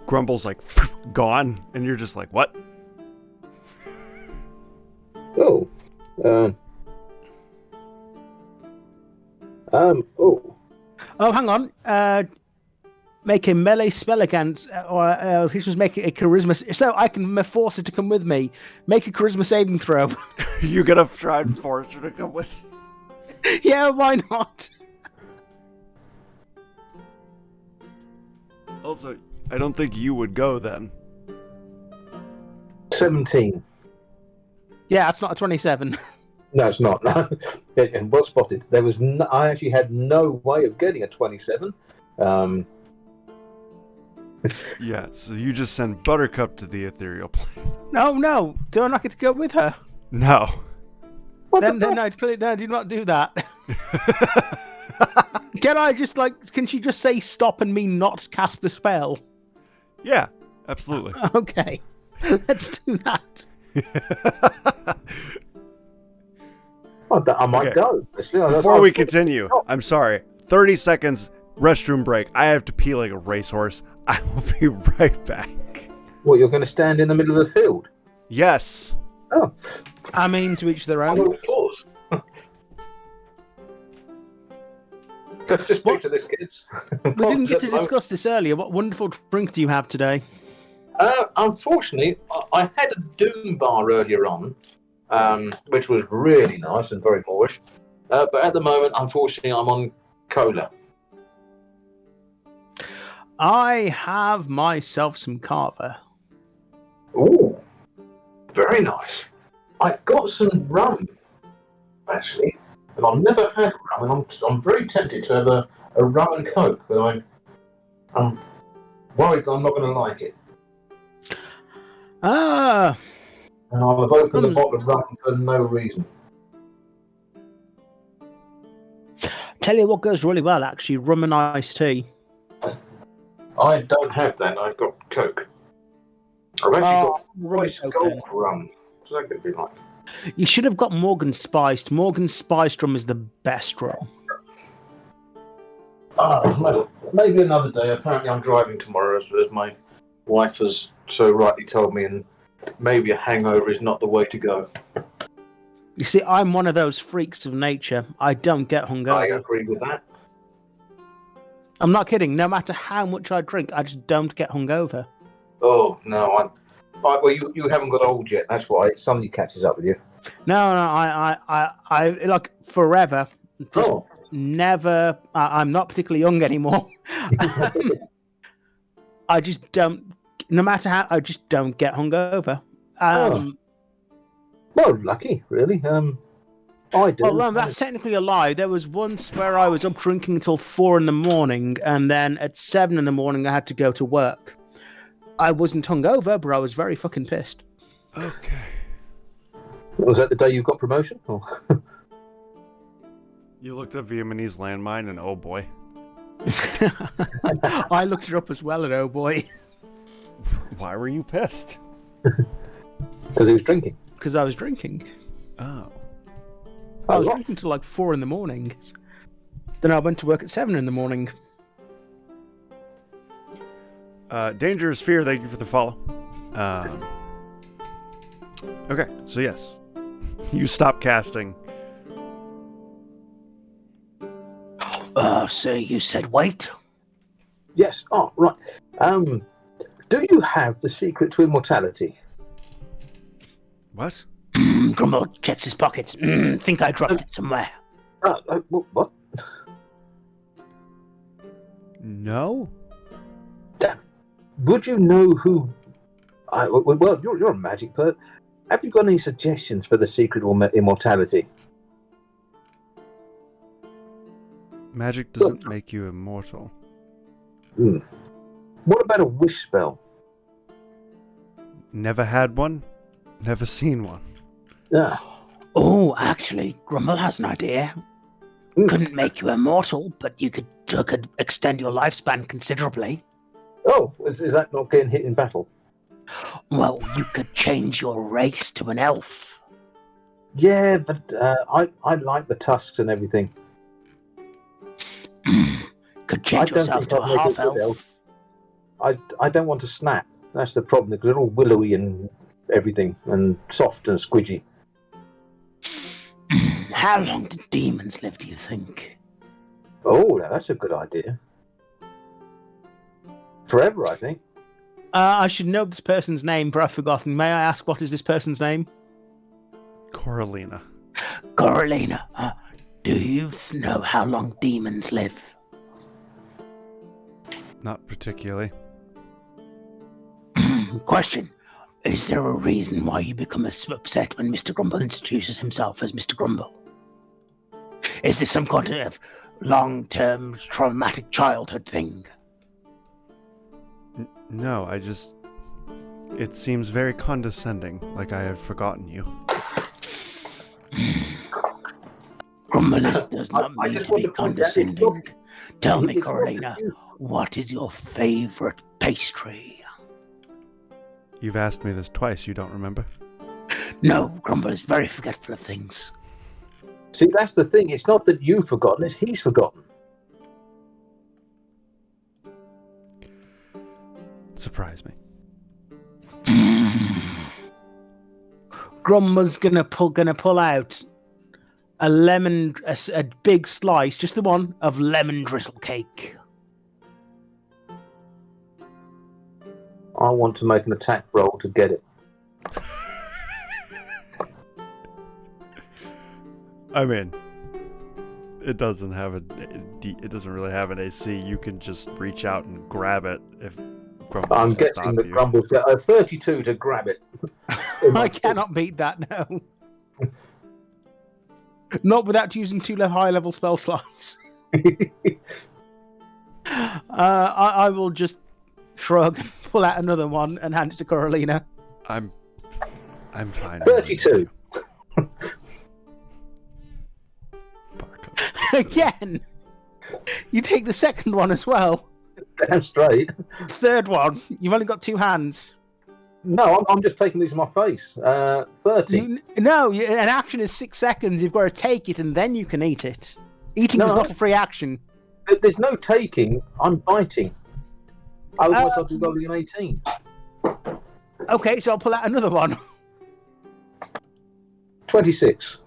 Grumble's like gone, and you're just like, what? Oh. Oh. Oh, hang on. Make a melee spell against, or he was making a charisma. So I can force her to come with me. Make a charisma saving throw. You gonna try and force her to come with you? Yeah, why not? Also, I don't think you would go then. 17. Yeah, it's not a 27. No, it's not. No. And well spotted. There was I actually had no way of getting a 27. Yeah, so you just send Buttercup to the ethereal plane. No. Do I not get to go with her? No. Then I do not do that. Can she just say stop and me not cast the spell? Yeah, absolutely. Okay. Let's do that. I might Okay. go. Actually, Before we continue, I'm sorry. 30 seconds, restroom break. I have to pee like a racehorse. I will be right back. What, you're going to stand in the middle of the field? Yes. Oh. I mean, to each their own. Of course. Just picture this, kids. We didn't get to discuss this earlier. What wonderful drink do you have today? Unfortunately, I had a Doom bar earlier on, which was really nice and very Moorish. But at the moment, unfortunately, I'm on cola. I have myself some carver. Ooh, very nice. I got some rum, actually, and I've never had rum, and I'm very tempted to have a rum and coke, but I'm worried that I'm not going to like it. Ah, And I've opened a bottle of rum for no reason. tell you what goes really well, actually, rum and iced tea. I don't have that. I've got coke. I've actually got rum Rice token. Gold rum. What's that going to be like? You should have got Morgan Spiced. Morgan Spiced rum is the best rum. Well, maybe another day. Apparently, I'm driving tomorrow, as my wife has so rightly told me, and maybe a hangover is not the way to go. You see, I'm one of those freaks of nature. I don't get hungover. I agree with that. I'm not kidding. No matter how much I drink, I just don't get hungover. Oh no, well, you haven't got old yet. That's why somebody catches up with you. No, I like forever. Just Oh, never. I'm not particularly young anymore. I just don't. No matter how, I just don't get hungover. well, lucky, really. I do. Well, no, that's technically a lie. There was once where I was up drinking until 4 a.m, and then at 7 a.m, I had to go to work. I wasn't hungover, but I was very fucking pissed. Okay. Was that the day you got promotion? Or? You looked at Vietnamese landmine and oh boy. I looked it up as well, and oh boy. Why were you pissed? Because he was drinking. Because I was drinking. Oh. I was drinking till like 4 a.m. Then I went to work at 7 a.m. Danger is fear. Thank you for the follow. Okay, so yes, you stop casting. So you said wait? Yes. Oh, right. Do you have the secret to immortality? What? Grumble checks his pockets. Think I dropped it somewhere. What? No. Damn. Would you know who? Well, you're a magic person. Have you got any suggestions for the secret of immortality? Magic doesn't make you immortal. What about a wish spell? Never had one. Never seen one. Yeah. Oh, actually, Grumble has an idea. Couldn't make you immortal, but you could extend your lifespan considerably. Oh, is that not getting hit in battle? Well, you could change your race to an elf. Yeah, but I like the tusks and everything. Could change yourself to a half elf. I don't want to snap. That's the problem, because they're all willowy and everything, and soft and squidgy. How long do demons live, do you think? Oh, that's a good idea. Forever, I think. I should know this person's name, but I've forgotten. May I ask, what is this person's name? Coralina. Coralina, do you know how long demons live? Not particularly. Question. Is there a reason why you become upset when Mr. Grumble introduces himself as Mr. Grumble? Is this some kind of long-term traumatic childhood thing? No, it seems very condescending, like I had forgotten you. Grumble does not mean to be condescending. Tell me, Coralina, what is your favorite pastry? You've asked me this twice, you don't remember? No, Grumble is very forgetful of things. See, that's the thing. It's not that you've forgotten, it's he's forgotten. Surprise me. Grumble's gonna pull out a big slice, just the one, of lemon drizzle cake. I want to make an attack roll to get it. I mean, it doesn't really have an AC. You can just reach out and grab it if Grumble I'm guessing that Grumble's got a 32 to grab it. I cannot beat that now. Not without using 2 high-level spell slots. I will just shrug, pull out another one, and hand it to Coralina. I'm fine. 32. Again! You take the second one as well. Damn straight. Third one. You've only got 2 hands. No, I'm just taking these in my face. 30. No, an action is 6 seconds. You've got to take it and then you can eat it. Eating is not a free action. There's no taking. I'm biting. Otherwise, I'd be rolling an 18. Okay, so I'll pull out another one. 26.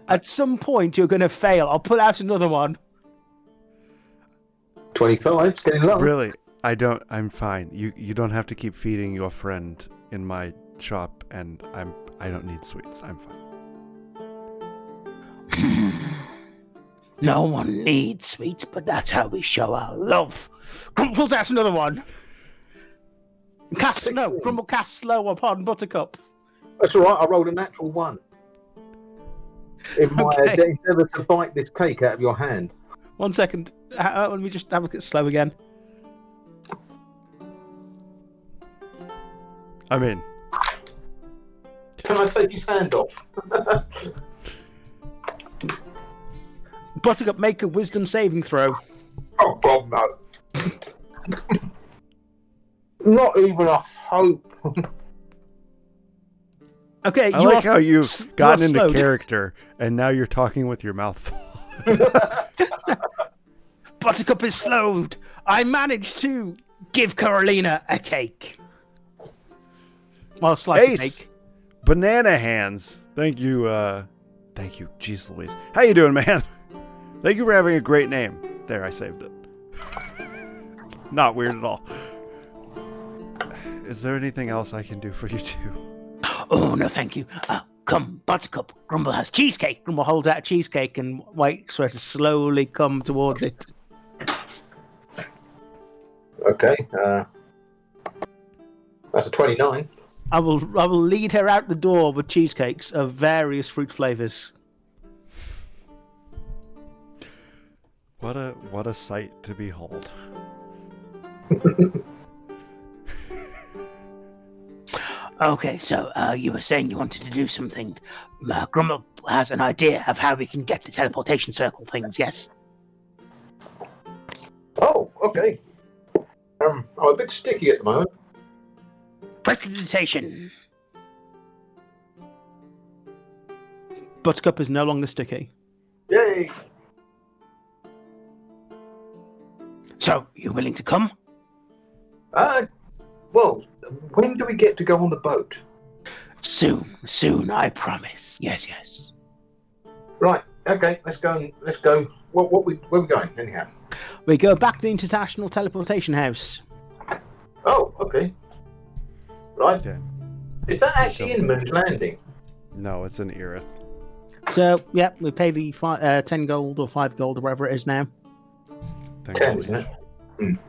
At some point, you're going to fail. I'll pull out another one. 25. It's getting low. Really? I'm fine. You don't have to keep feeding your friend in my shop, and I don't need sweets. I'm fine. No one needs sweets, but that's how we show our love. Grumble pulls out another one. Grumble casts slow upon Buttercup. That's all right. I rolled a natural 1. In my endeavour to bite this cake out of your hand. 1 second. Let me just have a look at slow again. I'm in. Can I take his hand off? Buttercup, make a wisdom saving throw. Oh, God, no. Not even a hope. Okay, I like how you've gotten into character, and now you're talking with your mouth full. Buttercup is slowed. I managed to give Carolina a cake. Well, slice of cake. Banana hands. Thank you. Jeez Louise. How you doing, man? Thank you for having a great name. There, I saved it. Not weird at all. Is there anything else I can do for you two? Oh, no, thank you. Come, Buttercup. Grumble has cheesecake. Grumble holds out a cheesecake and waits for it to slowly come towards it. Okay. That's a 29. I will lead her out the door with cheesecakes of various fruit flavors. What a sight to behold. Okay, so you were saying you wanted to do something. Grumble has an idea of how we can get the teleportation circle things, yes? Oh, okay. I'm a bit sticky at the moment. Prestidigitation. Buttercup is no longer sticky. Yay! So, you willing to come? Well, when do we get to go on the boat? Soon, I promise. Yes. Right, okay, let's go. Where are we going, anyhow? We go back to the International Teleportation House. Oh, okay. Right. Yeah. Is that actually in Moon's Landing? No, it's in Erith. So, yeah, we pay the 10 gold or 5 gold or whatever it is now. 10, isn't it? Mm.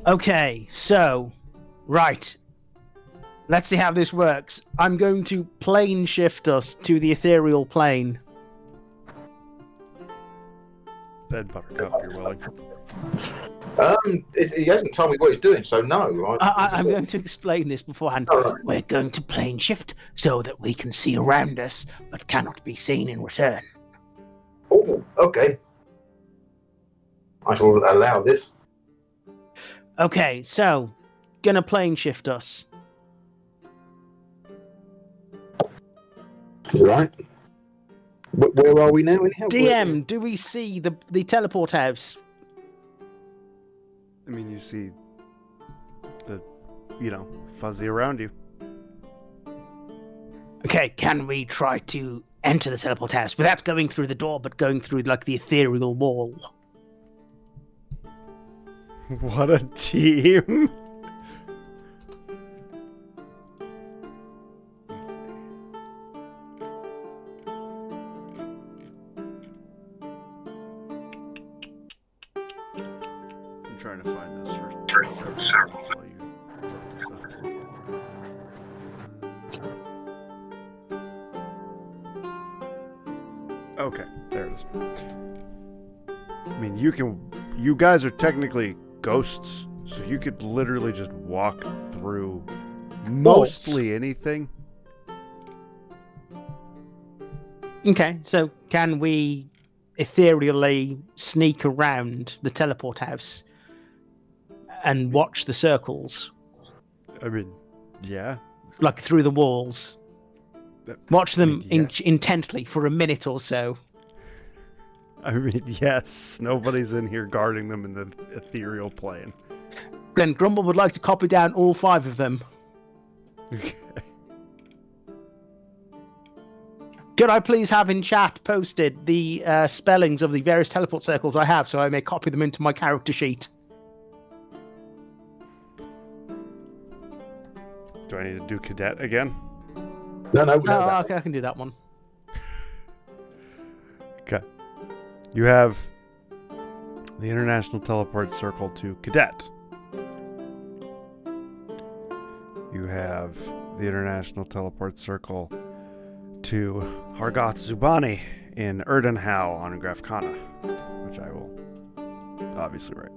Okay, so, right. Let's see how this works. I'm going to plane shift us to the ethereal plane. Then Buttercup, you're willing. He hasn't told me what he's doing, so no. I'm going to explain this beforehand. All right. We're going to plane shift so that we can see around us, but cannot be seen in return. Oh, okay. I shall allow this. Okay, so, gonna plane shift us. Right. Where are we now? Anyhow? DM, do we see the teleport house? I mean, you see the, fuzzy around you. Okay, can we try to enter the teleport house without going through the door, but going through, like, the ethereal wall? What a team! I'm trying to find this first. Okay, there it is. I mean, you guys are technically ghosts, so you could literally just walk through mostly anything. Okay, so can we ethereally sneak around the teleport house and watch the circles, I mean, yeah. like through the walls. Watch them Yeah. intently for a minute or so. I mean, yes. Nobody's in here guarding them in the ethereal plane. Then Grumble would like to copy down all 5 of them. Okay. Could I please have in chat posted the spellings of the various teleport circles I have so I may copy them into my character sheet? Do I need to do cadet again? No, Oh, that. okay, I can do that one. Okay. You have the International Teleport Circle to cadet. You have the International Teleport Circle to Hargoth Zubani in Erdenhau on Grafkana, which I will obviously write.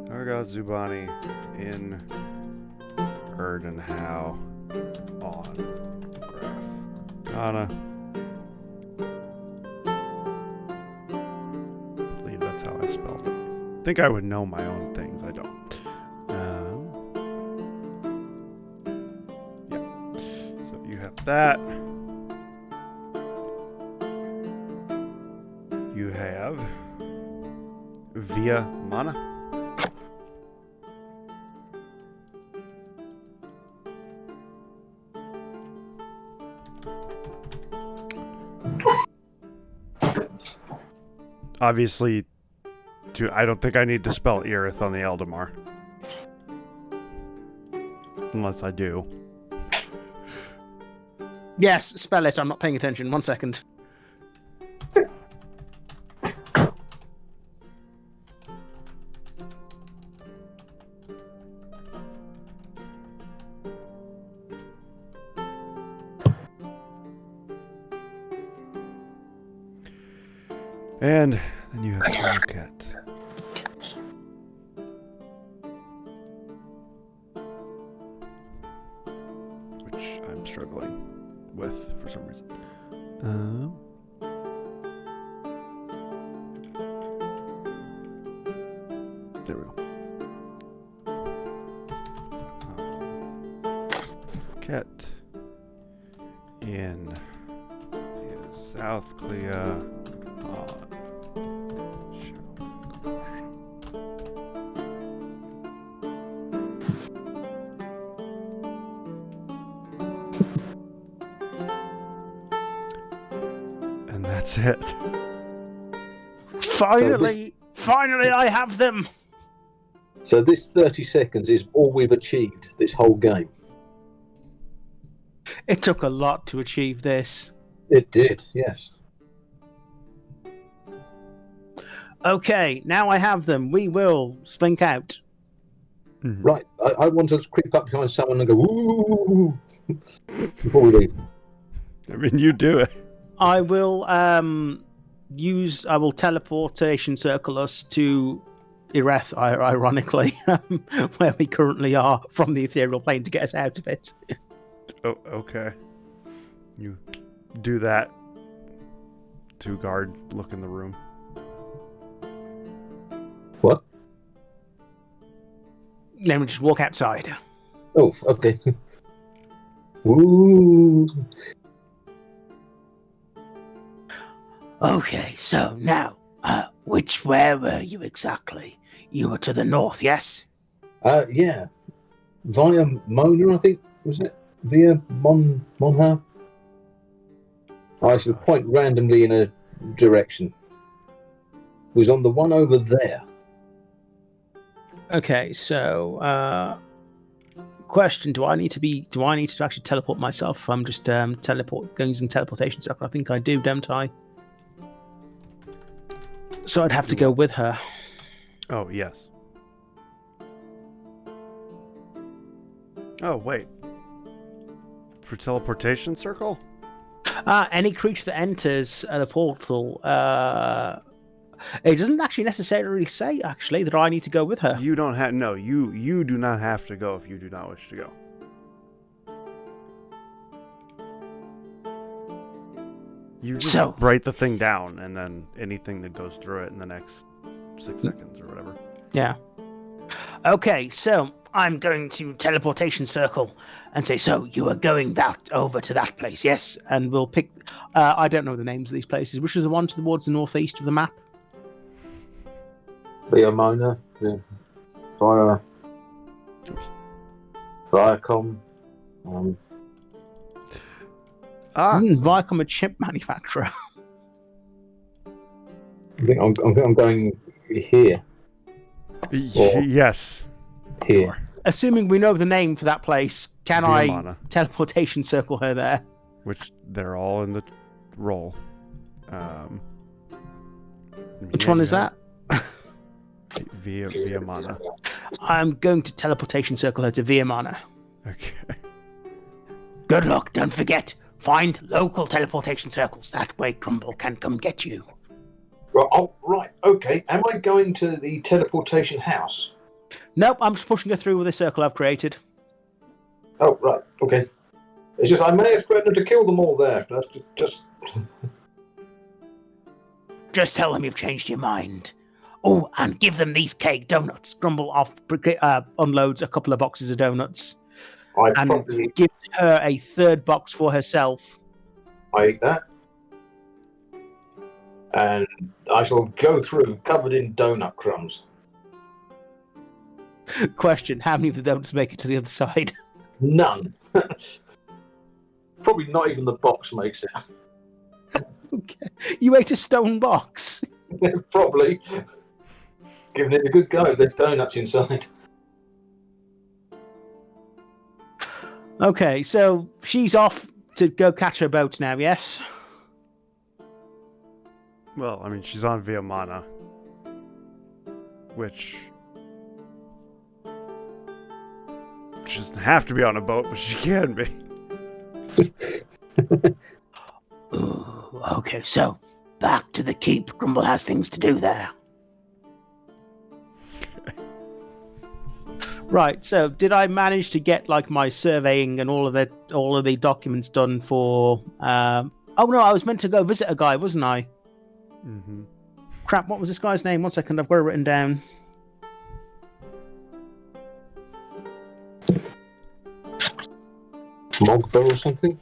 Hargoth Zubani in Erdenhau on Grafkana. I believe that's how I spelled it. I think I would know my own things. I don't. Yeah. So you have that. You have Via Mana. Obviously, I don't think I need to spell Irith on the Eldamar. Unless I do. Yes, spell it. I'm not paying attention. 1 second. And then you have Tomcat. Which I'm struggling with for some reason. There we go. Cat in South Clea. And that's it. Finally, I have them. So this 30 seconds is all we've achieved this whole game. It took a lot to achieve this. It did, yes. Okay, now I have them. We will slink out. Right, I want to creep up behind someone and go, ooh, before we leave. I mean, you do it. I will teleportation circle us to Ireth, ironically, where we currently are from the ethereal plane to get us out of it. Oh, okay. You do that. 2 guard look in the room. What? Then we just walk outside. Oh, okay. Ooh. Okay, so now, where were you exactly? You were to the north, yes? Yeah. Via Mona, I think, was it? Via Monha? I should point randomly in a direction. It was on the one over there. Okay, so question: Do I need to actually teleport myself? If I'm just going using teleportation circle. I think I do, don't I? So I'd have to go with her. Oh, yes. Oh, wait. For teleportation circle? Any creature that enters the portal, it doesn't actually necessarily say actually that I need to go with her. You don't have you do not have to go if you do not wish to go. You just So- write the thing down, and then anything that goes through it in the next 6 seconds or whatever. Yeah. Okay, so I'm going to teleportation circle and say, so you are going over to that place, yes? And we'll pick. I don't know the names of these places. Which is the one towards the northeast of the map? Viamona, Viacom. Isn't Viacom a chip manufacturer? I think I'm going here. Or- Yes. Here. Assuming we know the name for that place, can I Viamana. teleportation circle her there? Which they're all in the roll. Which one is that? Via mana. I'm going to teleportation circle her to Viamana. Okay. Good luck, don't forget. Find local teleportation circles. That way Grumble can come get you. Right. Okay. Am I going to the teleportation house? Nope, I'm just pushing her through with the circle I've created. Oh, right. Okay. It's just I may have threatened to kill them all there. That's just. Just tell them you've changed your mind. Oh, and give them these cake donuts. Grumble unloads a couple of boxes of donuts I and probably gives her a third box for herself. I eat that, and I shall go through covered in donut crumbs. Question: how many of the donuts make it to the other side? None. Probably not even the box makes it. Okay. You ate a stone box. Probably. Giving it a good go. There's donuts inside. Okay, so she's off to go catch her boat now, yes? Well, I mean, she's on Via Mana. Which... she doesn't have to be on a boat, but she can be. Ooh, okay, so back to the keep. Grumble has things to do there. Right, so did I manage to get like my surveying and all of the documents done for oh no, I was meant to go visit a guy, wasn't I? Mm-hmm. Crap, what was this guy's name? 1 second, I've got it written down. Mogbo or something?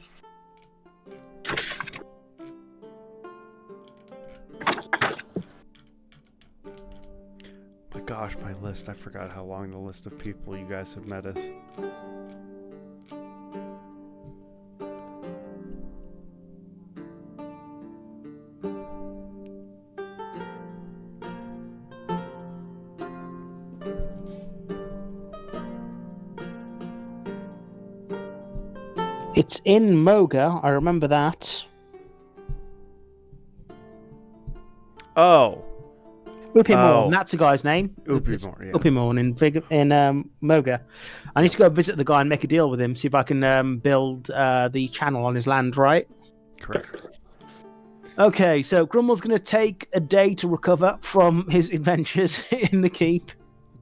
My gosh, my list. I forgot how long the list of people you guys have met is. It's in Moga, I remember that. Oh! Upimorn, that's the guy's name. Upimorn, yeah. Upimorn in Moga. I need to go visit the guy and make a deal with him, see if I can build the channel on his land, right? Correct. Okay, so Grumble's going to take a day to recover from his adventures in the keep.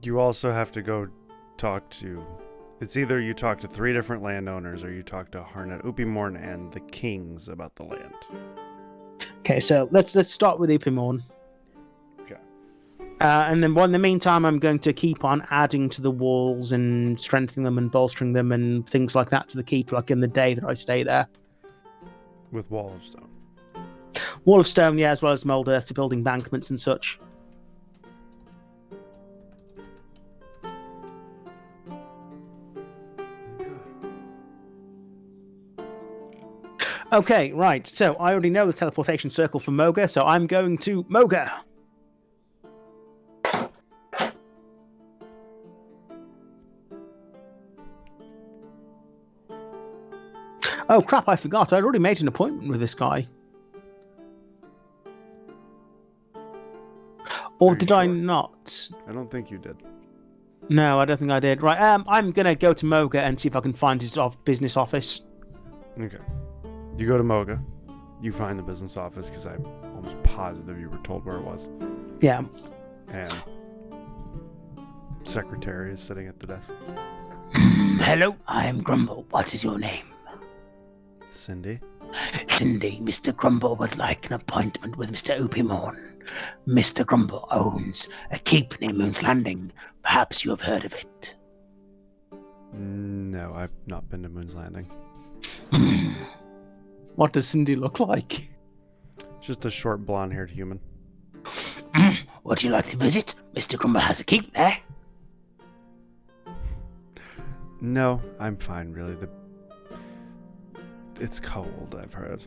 You also have to go talk to... It's either you talk to 3 different landowners or you talk to Harnett, Upimorn, and the kings about the land. Okay, so let's start with Upimorn. Okay. And then in the meantime, I'm going to keep on adding to the walls and strengthening them and bolstering them and things like that to the keep, like in the day that I stay there. With Wall of Stone. Wall of stone, yeah, as well as mold earth to build embankments and such. Okay, right. So I already know the teleportation circle for Moga, so I'm going to Moga. Oh crap, I forgot. I'd already made an appointment with this guy. Or Are you did I sure? not? I don't think you did. No, I don't think I did. Right, I'm going to go to Moga and see if I can find his business office. Okay. You go to Moga. You find the business office because I'm almost positive you were told where it was. Yeah. And secretary is sitting at the desk. Hello, I am Grumble. What is your name? Cindy. Cindy, Mr. Grumble would like an appointment with Mr. Oopimorn. Mr. Grumble owns a keep near Moon's Landing. Perhaps you have heard of it. No, I've not been to Moon's Landing. What does Cindy look like? Just a short blonde-haired human. Would you like to visit? Mr. Grumble has a keep there. No, I'm fine, really. It's cold, I've heard.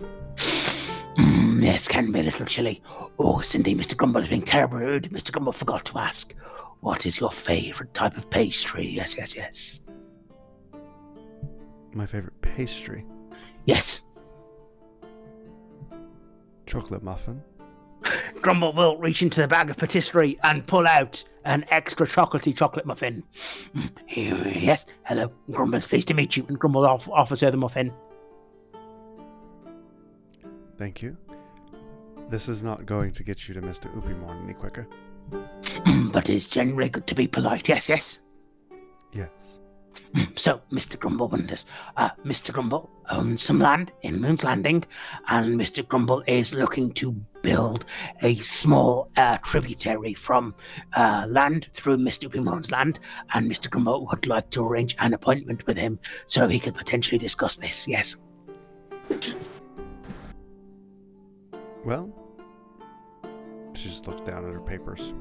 Yes, can be a little chilly. Oh, Cindy, Mr. Grumble is being terribly rude. Mr. Grumble forgot to ask, what is your favourite type of pastry? Yes. My favorite pastry? Yes. Chocolate muffin. Grumble will reach into the bag of patisserie and pull out an extra chocolatey chocolate muffin. Yes, hello. Grumble is pleased to meet you, and Grumble offers her the muffin. Thank you. This is not going to get you to Mr. Oopimorn any quicker. But it's generally good to be polite. Yes. Yes. So, Mr. Grumble wonders. Mr. Grumble owns some land in Moon's Landing, and Mr. Grumble is looking to build a small tributary from land through Mr. Oopimorn's land, and Mr. Grumble would like to arrange an appointment with him so he could potentially discuss this. Yes. Well, she just looks down at her papers.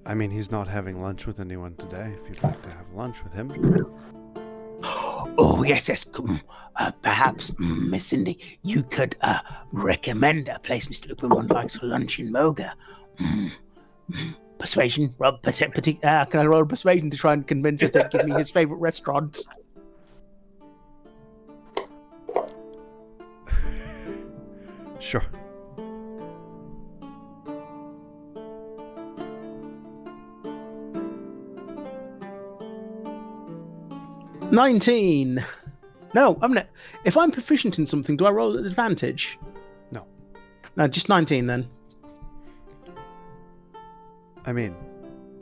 I mean, he's not having lunch with anyone today. If you'd like to have lunch with him. Oh, yes. Perhaps, Miss Cindy, you could recommend a place Mr. Oopimorn likes for lunch in Moga. Persuasion? Can I roll persuasion to try and convince her to give me his favourite restaurant? Sure. $19. No, I'm not. If I'm proficient in something, do I roll at advantage? No, just 19 then. I mean,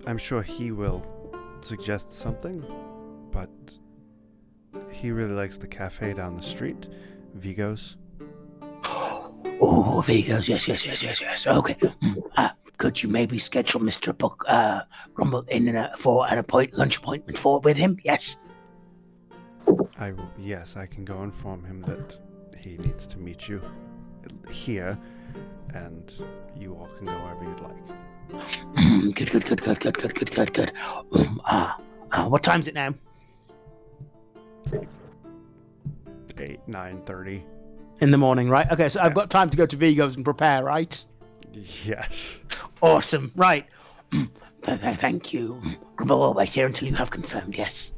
I'm sure he will suggest something, but he really likes the cafe down the street, Vigo's. Oh, Vigo's, yes. Okay. Could you maybe schedule Mr. Grumble in for an lunch appointment with him? Yes. Yes, I can go inform him that he needs to meet you here, and you all can go wherever you'd like. Good. What time is it now? 9:30. In the morning, right? Okay, so I've got time to go to Vigo's and prepare, right? Yes. Awesome. Right. Thank you. Grumble will wait here until you have confirmed, yes.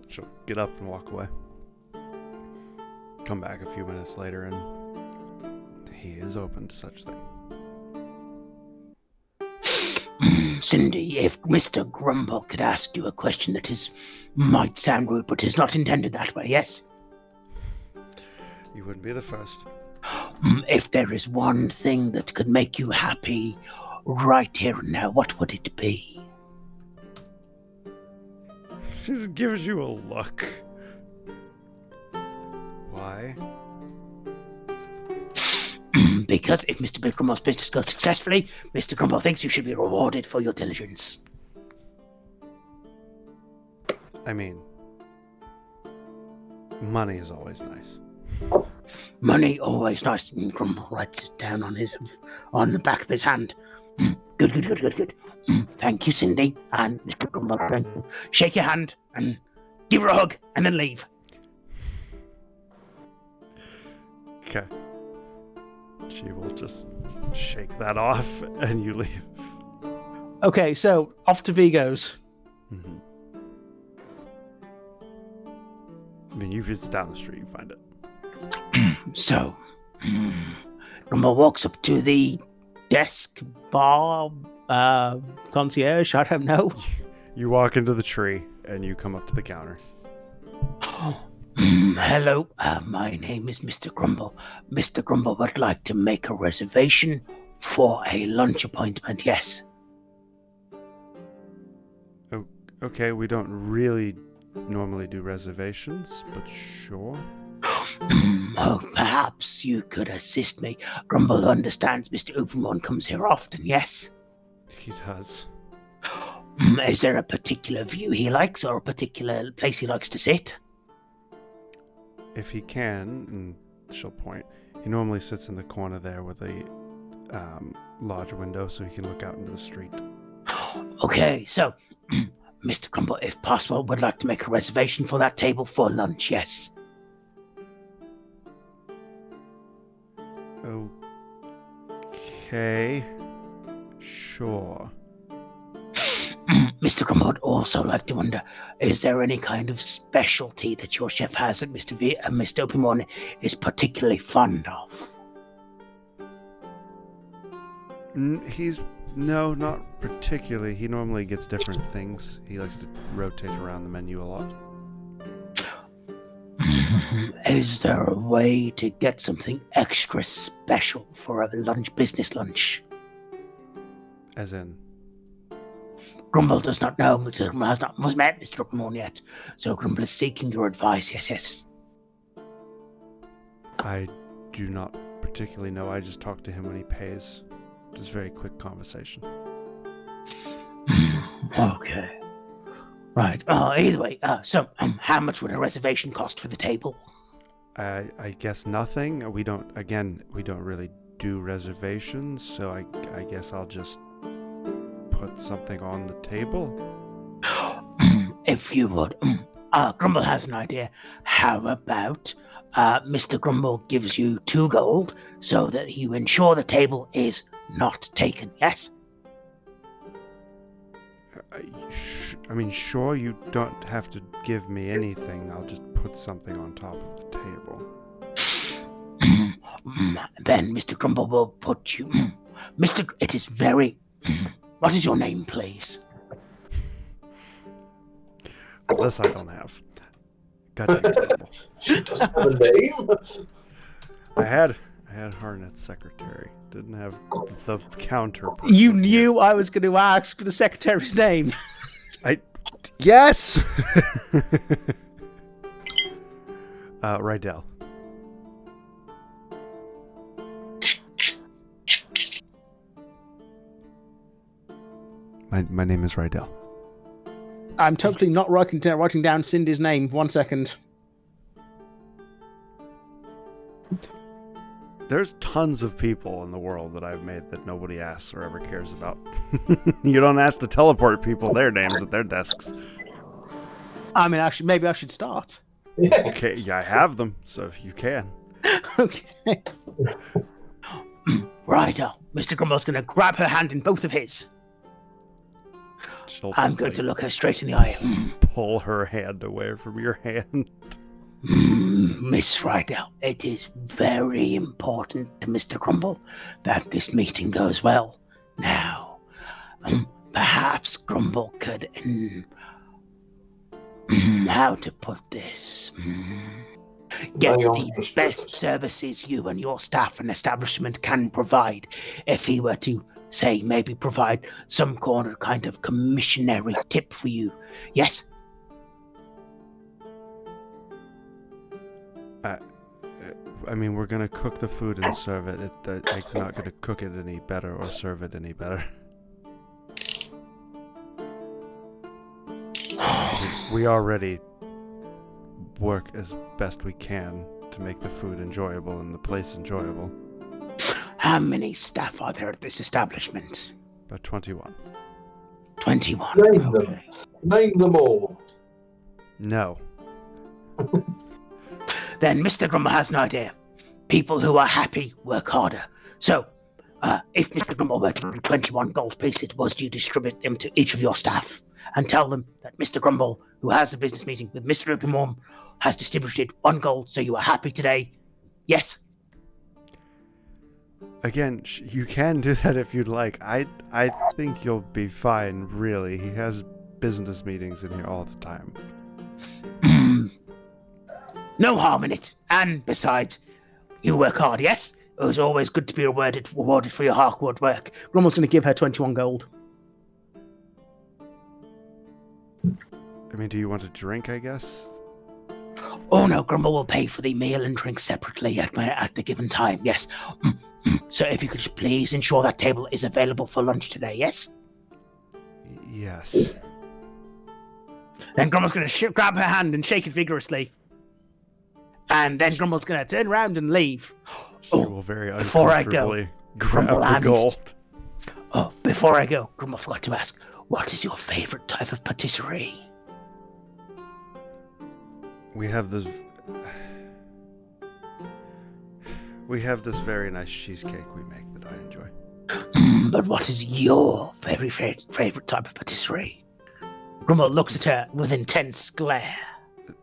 She'll get up and walk away. Come back a few minutes later, and he is open to such thing. Cindy, if Mr. Grumble could ask you a question that might sound rude, but is not intended that way, yes? You wouldn't be the first. If there is one thing that could make you happy right here and now, what would it be? She just gives you a look. Why? Because if Mr. Grumble's business goes successfully, Mr. Grumble thinks you should be rewarded for your diligence. I mean, money is always nice. Money always nice. Grumble writes it down on the back of his hand. Good. Thank you, Cindy. And Mr. Grumble, shake your hand and give her a hug and then leave. Okay. She will just shake that off and you leave. Okay, so off to Vigo's. Mm-hmm. I mean, if it's down the street, you find it. So, Grumble walks up to the desk, bar, concierge, I don't know. You walk into the tree and you come up to the counter. Hello, my name is Mr. Grumble. Mr. Grumble would like to make a reservation for a lunch appointment, yes. Oh, okay, we don't really normally do reservations, but sure. Oh, perhaps you could assist me. Grumble understands Mr. Openmon comes here often, yes? He does. Is there a particular view he likes or a particular place he likes to sit? If he can, and she'll point, he normally sits in the corner there with a large window so he can look out into the street. Okay, so, Mr. Grumble, if possible, would like to make a reservation for that table for lunch, yes? Okay. Sure. Mr. Grumble would also like to wonder, is there any kind of specialty that your chef has that Mr. Openmon is particularly fond of? No, not particularly. He normally gets different things. He likes to rotate around the menu a lot. Is there a way to get something extra special for a business lunch? As in? Grumble does not know. Mr. Grumble has not met Mr. Openmon yet, so Grumble is seeking your advice. Yes. I do not particularly know. I just talk to him when he pays. Just very quick conversation. Okay. Right. Either way, so how much would a reservation cost for the table? I guess nothing. We don't really do reservations, so I guess I'll just put something on the table. If you would. Grumble has an idea. How about Mr. Grumble gives you 2 gold so that you ensure the table is not taken, yes? Sure, you don't have to give me anything. I'll just put something on top of the table. Then Mr. Grumble will put you... it is very... What is your name, please? This I don't have. Goddamn Grumble. She doesn't have a name. I had Harnet's secretary. Didn't have the counter. You knew I was going to ask for the secretary's name. Yes! Rydell. My name is Rydell. I'm totally not writing down Cindy's name. 1 second. There's tons of people in the world that I've made that nobody asks or ever cares about. You don't ask the teleport people their names at their desks. I mean, actually, maybe I should start. Okay, yeah, I have them, so you can. Okay. Righto. Mr. Grumble's going to grab her hand in both of his. I'm going to look her straight in the eye. Pull her hand away from your hand. Miss Rydell, it is very important to Mr. Grumble that this meeting goes well. Now, perhaps Grumble could... how to put this? Get the best services you and your staff and establishment can provide. If he were to, say, maybe provide some kind of commissionary tip for you. Yes? We're going to cook the food and serve it. I'm not going to cook it any better or serve it any better. We already work as best we can to make the food enjoyable and the place enjoyable. How many staff are there at this establishment? About 21. 21. Name them. Name them all. No. Then Mr. Grumble has an idea. People who are happy work harder. So, if Mr. Grumble were to give 21 gold pieces, was you distribute them to each of your staff and tell them that Mr. Grumble, who has a business meeting with Mr. Openmon, has distributed 1 gold, so you are happy today? Yes? Again, you can do that if you'd like. I think you'll be fine, really. He has business meetings in here all the time. No harm in it. And besides, you work hard, yes? It was always good to be rewarded for your hard work. Grumble's going to give her 21 gold. I mean, do you want a drink, I guess? Oh no, Grumble will pay for the meal and drink separately at the given time. Yes. So if you could just please ensure that table is available for lunch today. Yes. Yes. Then Grumble's going to grab her hand and shake it vigorously. And then Grumble's going to turn around and leave. She will very before I go, uncomfortably grab Grumble the and- gold. Oh, before I go, Grumble forgot to ask, what is your favorite type of patisserie? We have this very nice cheesecake we make that I enjoy. But what is your favorite type of patisserie? Grumble looks at her with intense glare.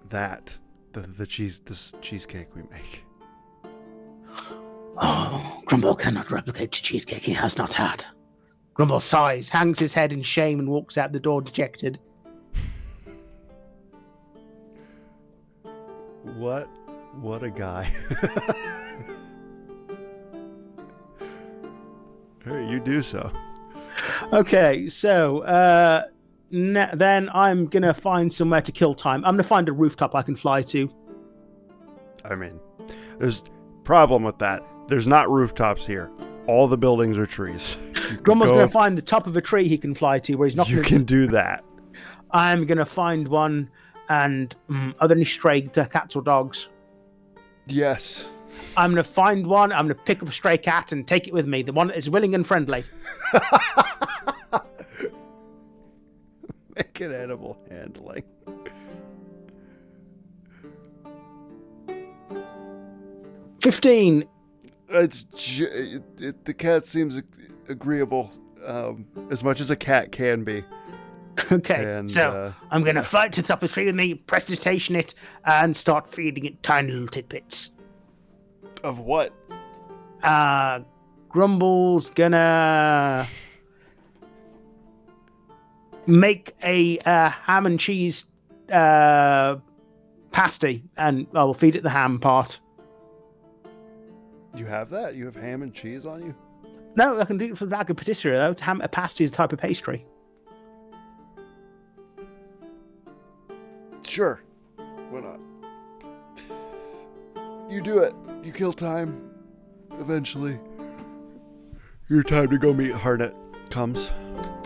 This cheesecake we make. Oh, Grumble cannot replicate the cheesecake he has not had. Grumble sighs, hangs his head in shame, and walks out the door dejected. What a guy. Hey, you do so. Okay, so then I'm going to find somewhere to kill time. I'm going to find a rooftop I can fly to. I mean, there's problem with that. There's not rooftops here. All the buildings are trees. Grumble's going to find the top of a tree he can fly to where he's not You can do that. I'm going to find one, and are there any stray cats or dogs? Yes. I'm going to find one, I'm going to pick up a stray cat and take it with me, the one that is willing and friendly. Make it animal handling. $15. The cat seems agreeable, as much as a cat can be. Okay, And, so I'm going to fly to the top of the tree with me, prestidigitation it, and start feeding it tiny little tidbits. Of what? Grumble's gonna make a ham and cheese pasty, and I will feed it the ham part. You have that? You have ham and cheese on you? No, I can do it for the bag of patisserie, though. A pasty is a type of pastry. Sure. Why not? You do it. You kill time. Eventually, your time to go meet Harnett comes.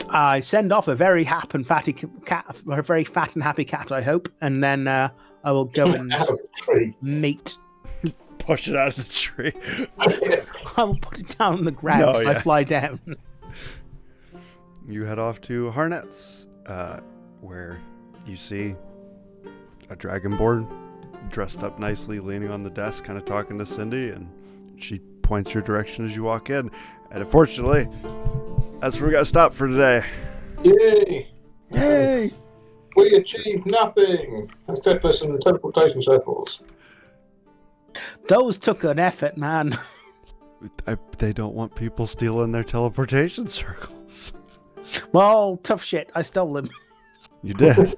I send off a very happy and fatty cat, a very fat and happy cat, I hope, and then I will go and Out of the tree. meet. Push it out of the tree. I will put it down on the ground as I fly down. You head off to Harnett's, where you see a dragonborn dressed up nicely, leaning on the desk, kind of talking to Cindy, and she points your direction as you walk in. And unfortunately, that's where we got to stop for today. Yay! Yay! We achieved nothing except for some teleportation circles. Those took an effort, man. They don't want people stealing their teleportation circles. Well, tough shit. I stole them. You did.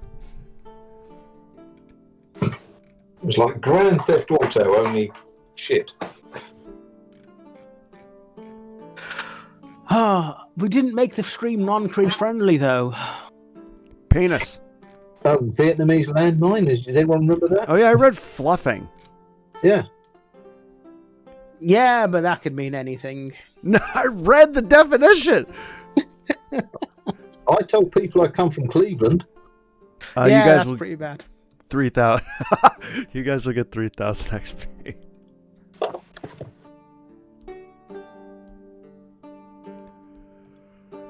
It was like Grand Theft Auto, only shit. We didn't make the stream non-creep friendly, though. Penis. Vietnamese landmine, does anyone remember that? Oh yeah, I read fluffing. Yeah. Yeah, but that could mean anything. No, I read the definition. I told people I come from Cleveland. Yeah, you guys that's will pretty bad. 3,000. You guys will get 3,000 XP.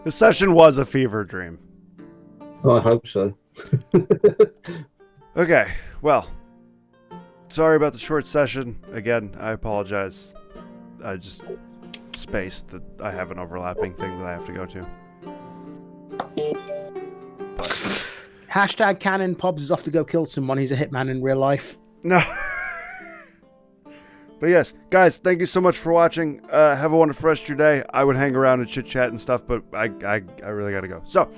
The session was a fever dream. I hope so. Okay, well, sorry about the short session. Again, I apologize. I just spaced that I have an overlapping thing that I have to go to. Hashtag Cannon Pobbs is off to go kill someone. He's a hitman in real life. No. But yes, guys, thank you so much for watching. Have a wonderful rest of your day. I would hang around and chit chat and stuff, but I really gotta go. So,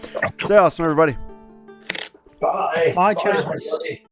stay awesome, everybody. Bye. Bye, chat. everybody.